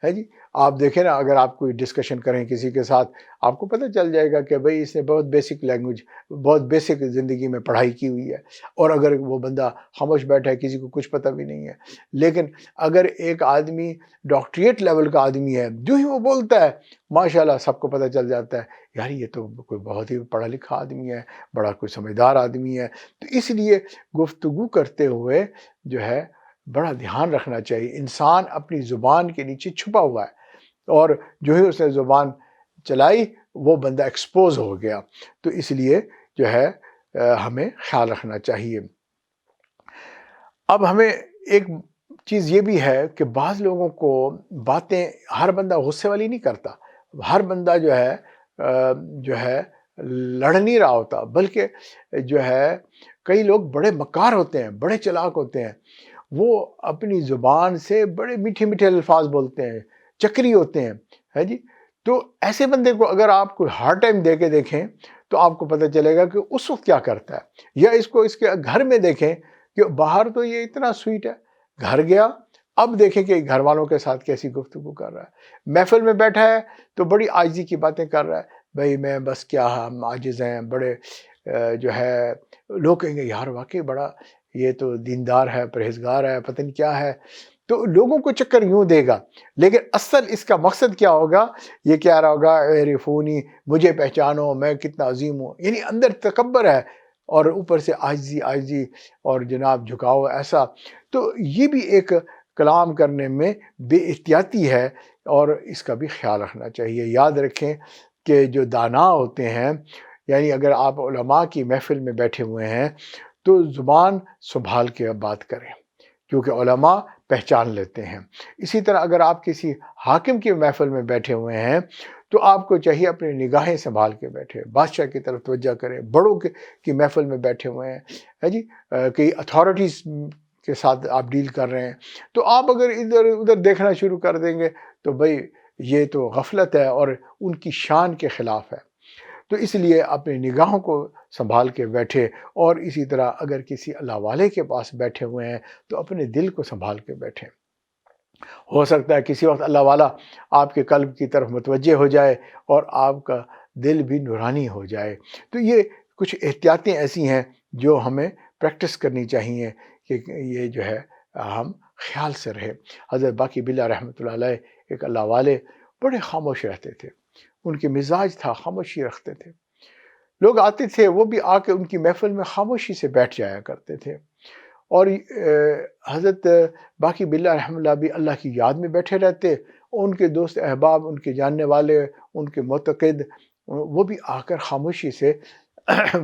ہے جی۔ آپ دیکھیں نا، اگر آپ کوئی ڈسکشن کریں کسی کے ساتھ، آپ کو پتہ چل جائے گا کہ بھئی اس نے بہت بیسک لینگویج، بہت بیسک زندگی میں پڑھائی کی ہوئی ہے، اور اگر وہ بندہ خاموش بیٹھا ہے، کسی کو کچھ پتہ بھی نہیں ہے۔ لیکن اگر ایک آدمی ڈاکٹریٹ لیول کا آدمی ہے، جو ہی وہ بولتا ہے ماشاءاللہ سب کو پتہ چل جاتا ہے یار یہ تو کوئی بہت ہی پڑھا لکھا آدمی ہے، بڑا کوئی سمجھدار آدمی ہے۔ تو اس لیے گفتگو کرتے ہوئے جو ہے بڑا دھیان رکھنا چاہیے۔ انسان اپنی زبان کے نیچے چھپا ہوا ہے، اور جو ہی اس نے زبان چلائی وہ بندہ ایکسپوز ہو گیا۔ تو اس لیے جو ہے ہمیں خیال رکھنا چاہیے۔ اب ہمیں ایک چیز یہ بھی ہے کہ بعض لوگوں کو باتیں، ہر بندہ غصے والی نہیں کرتا، ہر بندہ جو ہے لڑ نہیں رہا ہوتا، بلکہ جو ہے کئی لوگ بڑے مکار ہوتے ہیں، بڑے چلاک ہوتے ہیں، وہ اپنی زبان سے بڑے میٹھے میٹھے الفاظ بولتے ہیں، چکری ہوتے ہیں، ہے جی۔ تو ایسے بندے کو اگر آپ کوئی ہارڈ ٹائم دے کے دیکھیں تو آپ کو پتہ چلے گا کہ اس وقت کیا کرتا ہے، یا اس کو اس کے گھر میں دیکھیں کہ باہر تو یہ اتنا سویٹ ہے، گھر گیا اب دیکھیں کہ گھر والوں کے ساتھ کیسی گفتگو کر رہا ہے، محفل میں بیٹھا ہے تو بڑی عاجزی کی باتیں کر رہا ہے، بھئی میں بس کیا، ہم عاجز ہیں، بڑے جو ہے لوگ کہیں گے یار واقعی بڑا یہ تو دیندار ہے، پرہیزگار ہے، پتہ نہیں کیا ہے، تو لوگوں کو چکر یوں دے گا، لیکن اصل اس کا مقصد کیا ہوگا، یہ کہہ رہا ہوگا عرفونی، مجھے پہچانو میں کتنا عظیم ہوں، یعنی اندر تکبر ہے، اور اوپر سے عاجزی اور جناب جھکاؤ ایسا۔ تو یہ بھی ایک کلام کرنے میں بے احتیاطی ہے، اور اس کا بھی خیال رکھنا چاہیے۔ یاد رکھیں کہ جو دانا ہوتے ہیں، یعنی اگر آپ علماء کی محفل میں بیٹھے ہوئے ہیں تو زبان سنبھال کے بات کریں، کیونکہ علماء پہچان لیتے ہیں۔ اسی طرح اگر آپ کسی حاکم کی محفل میں بیٹھے ہوئے ہیں تو آپ کو چاہیے اپنی نگاہیں سنبھال کے بیٹھے، بادشاہ کی طرف توجہ کریں، بڑوں کی محفل میں بیٹھے ہوئے ہیں، ہے جی، کئی اتھارٹیز کے ساتھ آپ ڈیل کر رہے ہیں، تو آپ اگر ادھر ادھر دیکھنا شروع کر دیں گے تو بھئی یہ تو غفلت ہے اور ان کی شان کے خلاف ہے۔ تو اس لیے اپنی نگاہوں کو سنبھال کے بیٹھے، اور اسی طرح اگر کسی اللہ والے کے پاس بیٹھے ہوئے ہیں تو اپنے دل کو سنبھال کے بیٹھیں۔ ہو سکتا ہے کسی وقت اللہ والا آپ کے قلب کی طرف متوجہ ہو جائے اور آپ کا دل بھی نورانی ہو جائے۔ تو یہ کچھ احتیاطیں ایسی ہیں جو ہمیں پریکٹس کرنی چاہیے کہ یہ جو ہے ہم خیال سے رہے۔ حضرت باقی باللہ رحمۃ اللہ علیہ ایک اللہ والے بڑے خاموش رہتے تھے، ان کے مزاج تھا خاموشی رکھتے تھے، لوگ آتے تھے وہ بھی آ کے ان کی محفل میں خاموشی سے بیٹھ جایا کرتے تھے، اور حضرت باقی باللہ رحمۃ اللہ بھی اللہ کی یاد میں بیٹھے رہتے، ان کے دوست احباب، ان کے جاننے والے، ان کے معتقد، وہ بھی آ کر خاموشی سے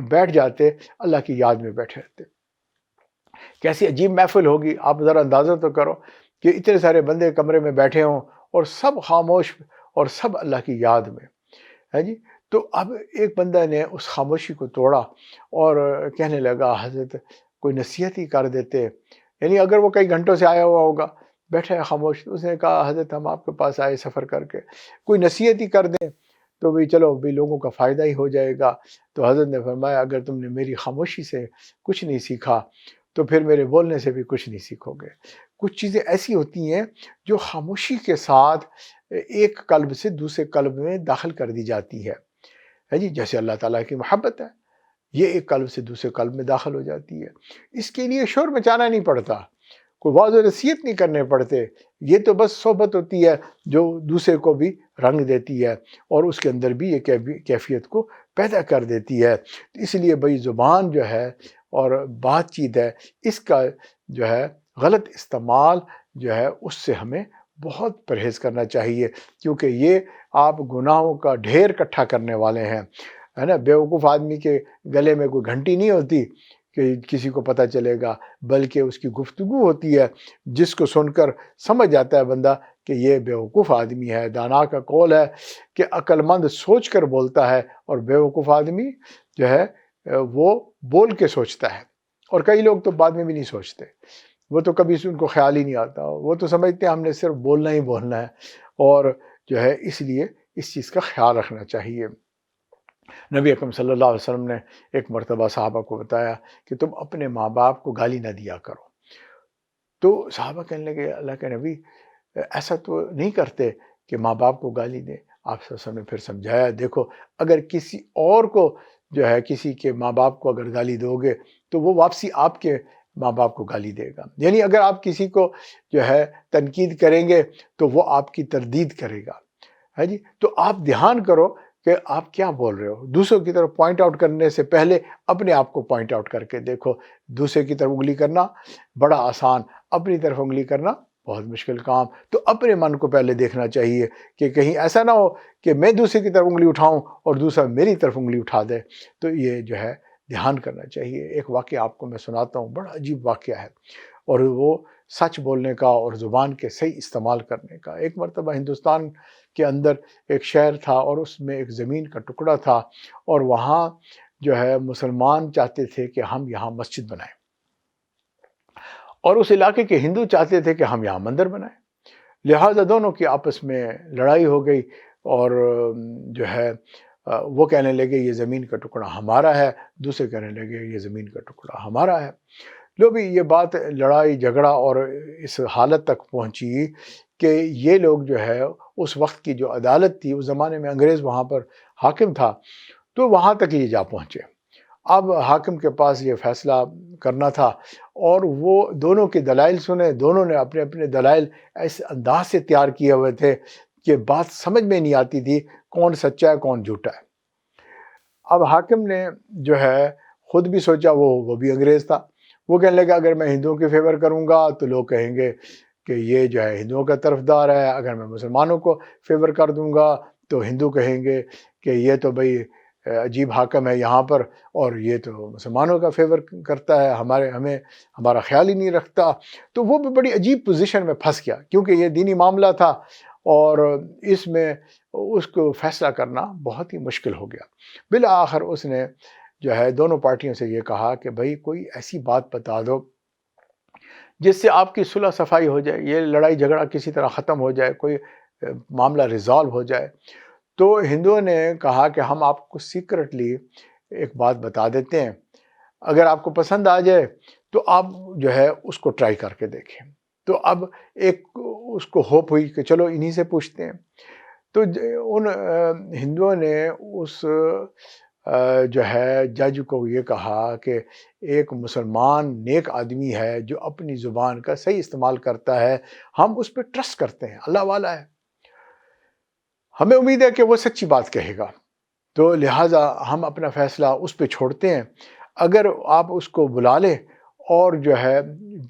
بیٹھ جاتے، اللہ کی یاد میں بیٹھے رہتے۔ کیسی عجیب محفل ہوگی، آپ ذرا اندازہ تو کرو کہ اتنے سارے بندے کمرے میں بیٹھے ہوں اور سب خاموش اور سب اللہ کی یاد میں، ہے جی۔ تو اب ایک بندہ نے اس خاموشی کو توڑا اور کہنے لگا حضرت کوئی نصیحت ہی کر دیتے، یعنی اگر وہ کئی گھنٹوں سے آیا ہوا ہوگا، بیٹھا ہے خاموش، اس نے کہا حضرت ہم آپ کے پاس آئے سفر کر کے، کوئی نصیحت ہی کر دیں تو بھی چلو بھی لوگوں کا فائدہ ہی ہو جائے گا۔ تو حضرت نے فرمایا اگر تم نے میری خاموشی سے کچھ نہیں سیکھا تو پھر میرے بولنے سے بھی کچھ نہیں سیکھو گے۔ کچھ چیزیں ایسی ہوتی ہیں جو خاموشی کے ساتھ ایک قلب سے دوسرے قلب میں داخل کر دی جاتی ہے جی، جیسے اللہ تعالیٰ کی محبت ہے، یہ ایک قلب سے دوسرے قلب میں داخل ہو جاتی ہے۔ اس کے لیے شور مچانا نہیں پڑتا، کوئی واعظ و نصیحت نہیں کرنے پڑتے، یہ تو بس صحبت ہوتی ہے جو دوسرے کو بھی رنگ دیتی ہے اور اس کے اندر بھی یہ کیفیت کو پیدا کر دیتی ہے۔ اس لیے بھئی زبان جو ہے اور بات چیت ہے، اس کا جو ہے غلط استعمال جو ہے اس سے ہمیں بہت پرہیز کرنا چاہیے، کیونکہ یہ آپ گناہوں کا ڈھیر اکٹھا کرنے والے ہیں، ہے نا۔ بیوقوف آدمی کے گلے میں کوئی گھنٹی نہیں ہوتی کہ کسی کو پتہ چلے گا، بلکہ اس کی گفتگو ہوتی ہے جس کو سن کر سمجھ جاتا ہے بندہ کہ یہ بیوقوف آدمی ہے۔ دانا کا قول ہے کہ عقل مند سوچ کر بولتا ہے اور بیوقوف آدمی جو ہے وہ بول کے سوچتا ہے، اور کئی لوگ تو بعد میں بھی نہیں سوچتے، وہ تو کبھی ان کو خیال ہی نہیں آتا، وہ تو سمجھتے ہیں ہم نے صرف بولنا ہی بولنا ہے، اور جو ہے اس لیے اس چیز کا خیال رکھنا چاہیے۔ نبی اکرم صلی اللہ علیہ وسلم نے ایک مرتبہ صحابہ کو بتایا کہ تم اپنے ماں باپ کو گالی نہ دیا کرو، تو صحابہ کہنے لگے اللہ کے نبی ایسا تو نہیں کرتے کہ ماں باپ کو گالی دیں۔ آپ صلی اللہ علیہ وسلم نے پھر سمجھایا، دیکھو اگر کسی اور کو جو ہے کسی کے ماں باپ کو اگر گالی دو گے تو وہ واپسی آپ کے ماں باپ کو گالی دے گا، یعنی اگر آپ کسی کو جو ہے تنقید کریں گے تو وہ آپ کی تردید کرے گا، ہے جی۔ تو آپ دھیان کرو کہ آپ کیا بول رہے ہو، دوسروں کی طرف پوائنٹ آؤٹ کرنے سے پہلے اپنے آپ کو پوائنٹ آؤٹ کر کے دیکھو۔ دوسرے کی طرف انگلی کرنا بڑا آسان، اپنی طرف انگلی کرنا بہت مشکل کام۔ تو اپنے من کو پہلے دیکھنا چاہیے کہ کہیں ایسا نہ ہو کہ میں دوسرے کی طرف انگلی اٹھاؤں اور دوسرا میری طرف انگلی اٹھا دے، تو یہ جو ہے دھیان کرنا چاہیے۔ ایک واقعہ آپ کو میں سناتا ہوں، بڑا عجیب واقعہ ہے، اور وہ سچ بولنے کا اور زبان کے صحیح استعمال کرنے کا۔ ایک مرتبہ ہندوستان کے اندر ایک شہر تھا اور اس میں ایک زمین کا ٹکڑا تھا، اور وہاں جو ہے مسلمان چاہتے تھے کہ ہم یہاں مسجد بنائیں، اور اس علاقے کے ہندو چاہتے تھے کہ ہم یہاں مندر بنائیں۔ لہٰذا دونوں کی آپس میں لڑائی ہو گئی، اور جو ہے وہ کہنے لگے یہ زمین کا ٹکڑا ہمارا ہے، دوسرے کہنے لگے یہ زمین کا ٹکڑا ہمارا ہے۔ لو بھی یہ بات لڑائی جھگڑا اور اس حالت تک پہنچی کہ یہ لوگ جو ہے اس وقت کی جو عدالت تھی، اس زمانے میں انگریز وہاں پر حاکم تھا، تو وہاں تک یہ جا پہنچے۔ اب حاکم کے پاس یہ فیصلہ کرنا تھا، اور وہ دونوں کے دلائل سنے، دونوں نے اپنے اپنے دلائل ایسے انداز سے تیار کیے ہوئے تھے کہ بات سمجھ میں نہیں آتی تھی کون سچا ہے کون جھوٹا ہے۔ اب حاکم نے جو ہے خود بھی سوچا، وہ بھی انگریز تھا، وہ کہنے لگا اگر میں ہندوؤں کے فیور کروں گا تو لوگ کہیں گے کہ یہ جو ہے ہندوؤں کا طرفدار ہے، اگر میں مسلمانوں کو فیور کر دوں گا تو ہندو کہیں گے کہ یہ تو بھئی عجیب حاکم ہے یہاں پر، اور یہ تو مسلمانوں کا فیور کرتا ہے، ہمارا خیال ہی نہیں رکھتا۔ تو وہ بھی بڑی عجیب پوزیشن میں پھنس گیا، کیونکہ یہ دینی معاملہ تھا اور اس میں اس کو فیصلہ کرنا بہت ہی مشکل ہو گیا۔ بالآخر اس نے جو ہے دونوں پارٹیوں سے یہ کہا کہ بھئی کوئی ایسی بات بتا دو جس سے آپ کی صلح صفائی ہو جائے، یہ لڑائی جھگڑا کسی طرح ختم ہو جائے، کوئی معاملہ ریزالو ہو جائے۔ تو ہندوؤں نے کہا کہ ہم آپ کو سیکرٹلی ایک بات بتا دیتے ہیں، اگر آپ کو پسند آ جائے تو آپ جو ہے اس کو ٹرائی کر کے دیکھیں۔ تو اب ایک اس کو ہوپ ہوئی کہ چلو انہی سے پوچھتے ہیں۔ تو ان ہندوؤں نے اس جو ہے جج کو یہ کہا کہ ایک مسلمان نیک آدمی ہے جو اپنی زبان کا صحیح استعمال کرتا ہے، ہم اس پہ ٹرسٹ کرتے ہیں، اللہ والا ہے، ہمیں امید ہے کہ وہ سچی بات کہے گا، تو لہٰذا ہم اپنا فیصلہ اس پہ چھوڑتے ہیں۔ اگر آپ اس کو بلا لیں اور جو ہے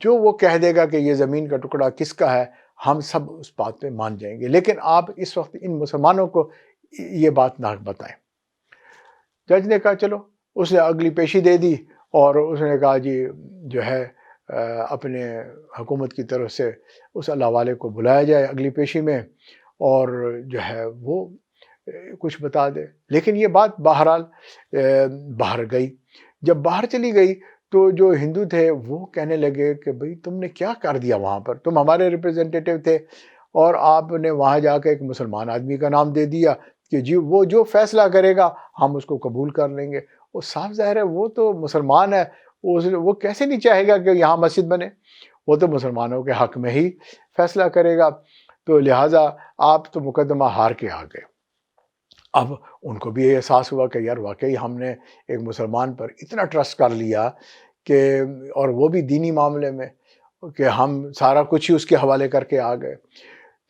جو وہ کہہ دے گا کہ یہ زمین کا ٹکڑا کس کا ہے، ہم سب اس بات پہ مان جائیں گے، لیکن آپ اس وقت ان مسلمانوں کو یہ بات نہ بتائیں۔ جج نے کہا چلو، اس نے اگلی پیشی دے دی، اور اس نے کہا جی جو ہے اپنے حکومت کی طرف سے اس اللہ والے کو بلایا جائے اگلی پیشی میں، اور جو ہے وہ کچھ بتا دے۔ لیکن یہ بات بہرحال باہر گئی۔ جب باہر چلی گئی تو جو ہندو تھے وہ کہنے لگے کہ بھئی تم نے کیا کر دیا وہاں پر، تم ہمارے ریپریزنٹیٹیو تھے اور آپ نے وہاں جا کے ایک مسلمان آدمی کا نام دے دیا کہ جی وہ جو فیصلہ کرے گا ہم اس کو قبول کر لیں گے۔ وہ صاف ظاہر ہے وہ تو مسلمان ہے، وہ کیسے نہیں چاہے گا کہ یہاں مسجد بنے۔ وہ تو مسلمانوں کے حق میں ہی فیصلہ کرے گا، تو لہٰذا آپ تو مقدمہ ہار کے آ گئے۔ اب ان کو بھی یہ احساس ہوا کہ یار واقعی ہم نے ایک مسلمان پر اتنا ٹرسٹ کر لیا کہ، اور وہ بھی دینی معاملے میں، کہ ہم سارا کچھ ہی اس کے حوالے کر کے آ گئے۔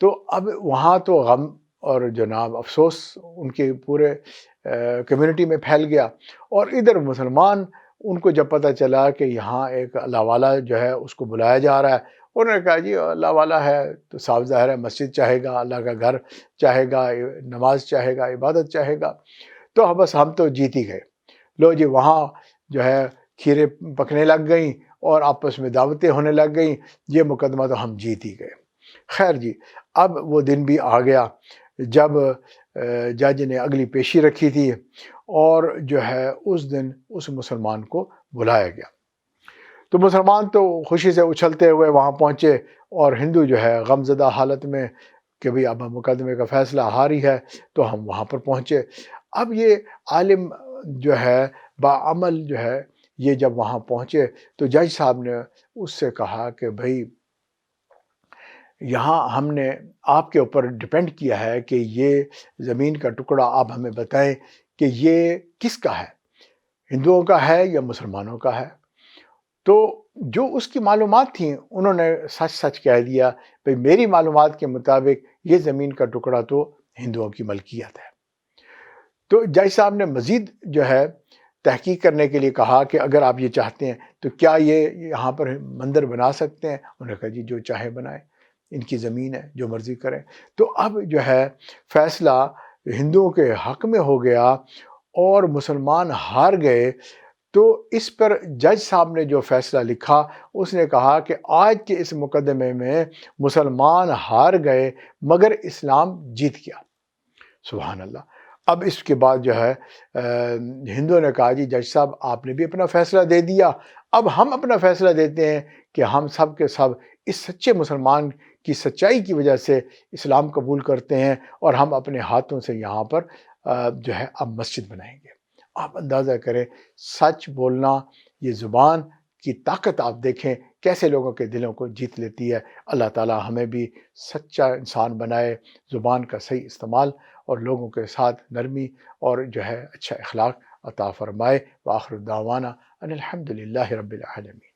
تو اب وہاں تو غم اور جناب افسوس ان کے پورے کمیونٹی میں پھیل گیا، اور ادھر مسلمان ان کو جب پتہ چلا کہ یہاں ایک اللہ والا جو ہے اس کو بلایا جا رہا ہے، انہوں نے کہا جی اللہ والا ہے تو صاف ظاہر ہے مسجد چاہے گا، اللہ کا گھر چاہے گا، نماز چاہے گا، عبادت چاہے گا، تو بس ہم تو جیت ہی گئے۔ لو جی وہاں جو ہے کھیرے پکنے لگ گئیں اور آپس میں دعوتیں ہونے لگ گئیں، یہ مقدمہ تو ہم جیت ہی گئے۔ خیر جی، اب وہ دن بھی آ گیا جب جج نے اگلی پیشی رکھی تھی، اور جو ہے اس دن اس مسلمان کو بلایا گیا۔ تو مسلمان تو خوشی سے اچھلتے ہوئے وہاں پہنچے، اور ہندو جو ہے غم زدہ حالت میں کہ بھئی اب مقدمے کا فیصلہ ہاری ہے، تو ہم وہاں پر پہنچے۔ اب یہ عالم جو ہے باعمل جو ہے، یہ جب وہاں پہنچے تو جج صاحب نے اس سے کہا کہ بھئی یہاں ہم نے آپ کے اوپر ڈیپینڈ کیا ہے کہ یہ زمین کا ٹکڑا آپ ہمیں بتائیں کہ یہ کس کا ہے، ہندوؤں کا ہے یا مسلمانوں کا ہے۔ تو جو اس کی معلومات تھیں انہوں نے سچ سچ کہہ دیا، بھئی میری معلومات کے مطابق یہ زمین کا ٹکڑا تو ہندوؤں کی ملکیت ہے۔ تو جج صاحب نے مزید جو ہے تحقیق کرنے کے لیے کہا کہ اگر آپ یہ چاہتے ہیں تو کیا یہ یہاں پر مندر بنا سکتے ہیں؟ انہوں نے کہا جی جو چاہے بنائیں، ان کی زمین ہے، جو مرضی کریں۔ تو اب جو ہے فیصلہ ہندوؤں کے حق میں ہو گیا اور مسلمان ہار گئے۔ تو اس پر جج صاحب نے جو فیصلہ لکھا، اس نے کہا کہ آج کے اس مقدمے میں مسلمان ہار گئے مگر اسلام جیت گیا۔ سبحان اللہ۔ اب اس کے بعد جو ہے ہندوؤں نے کہا جی جج صاحب آپ نے بھی اپنا فیصلہ دے دیا، اب ہم اپنا فیصلہ دیتے ہیں کہ ہم سب کے سب اس سچے مسلمان کی سچائی کی وجہ سے اسلام قبول کرتے ہیں، اور ہم اپنے ہاتھوں سے یہاں پر جو ہے اب مسجد بنائیں گے۔ آپ اندازہ کریں سچ بولنا، یہ زبان کی طاقت آپ دیکھیں کیسے لوگوں کے دلوں کو جیت لیتی ہے۔ اللہ تعالی ہمیں بھی سچا انسان بنائے، زبان کا صحیح استعمال اور لوگوں کے ساتھ نرمی اور جو ہے اچھا اخلاق عطا فرمائے۔ وآخر دعوانا ان الحمد للہ رب العالمین۔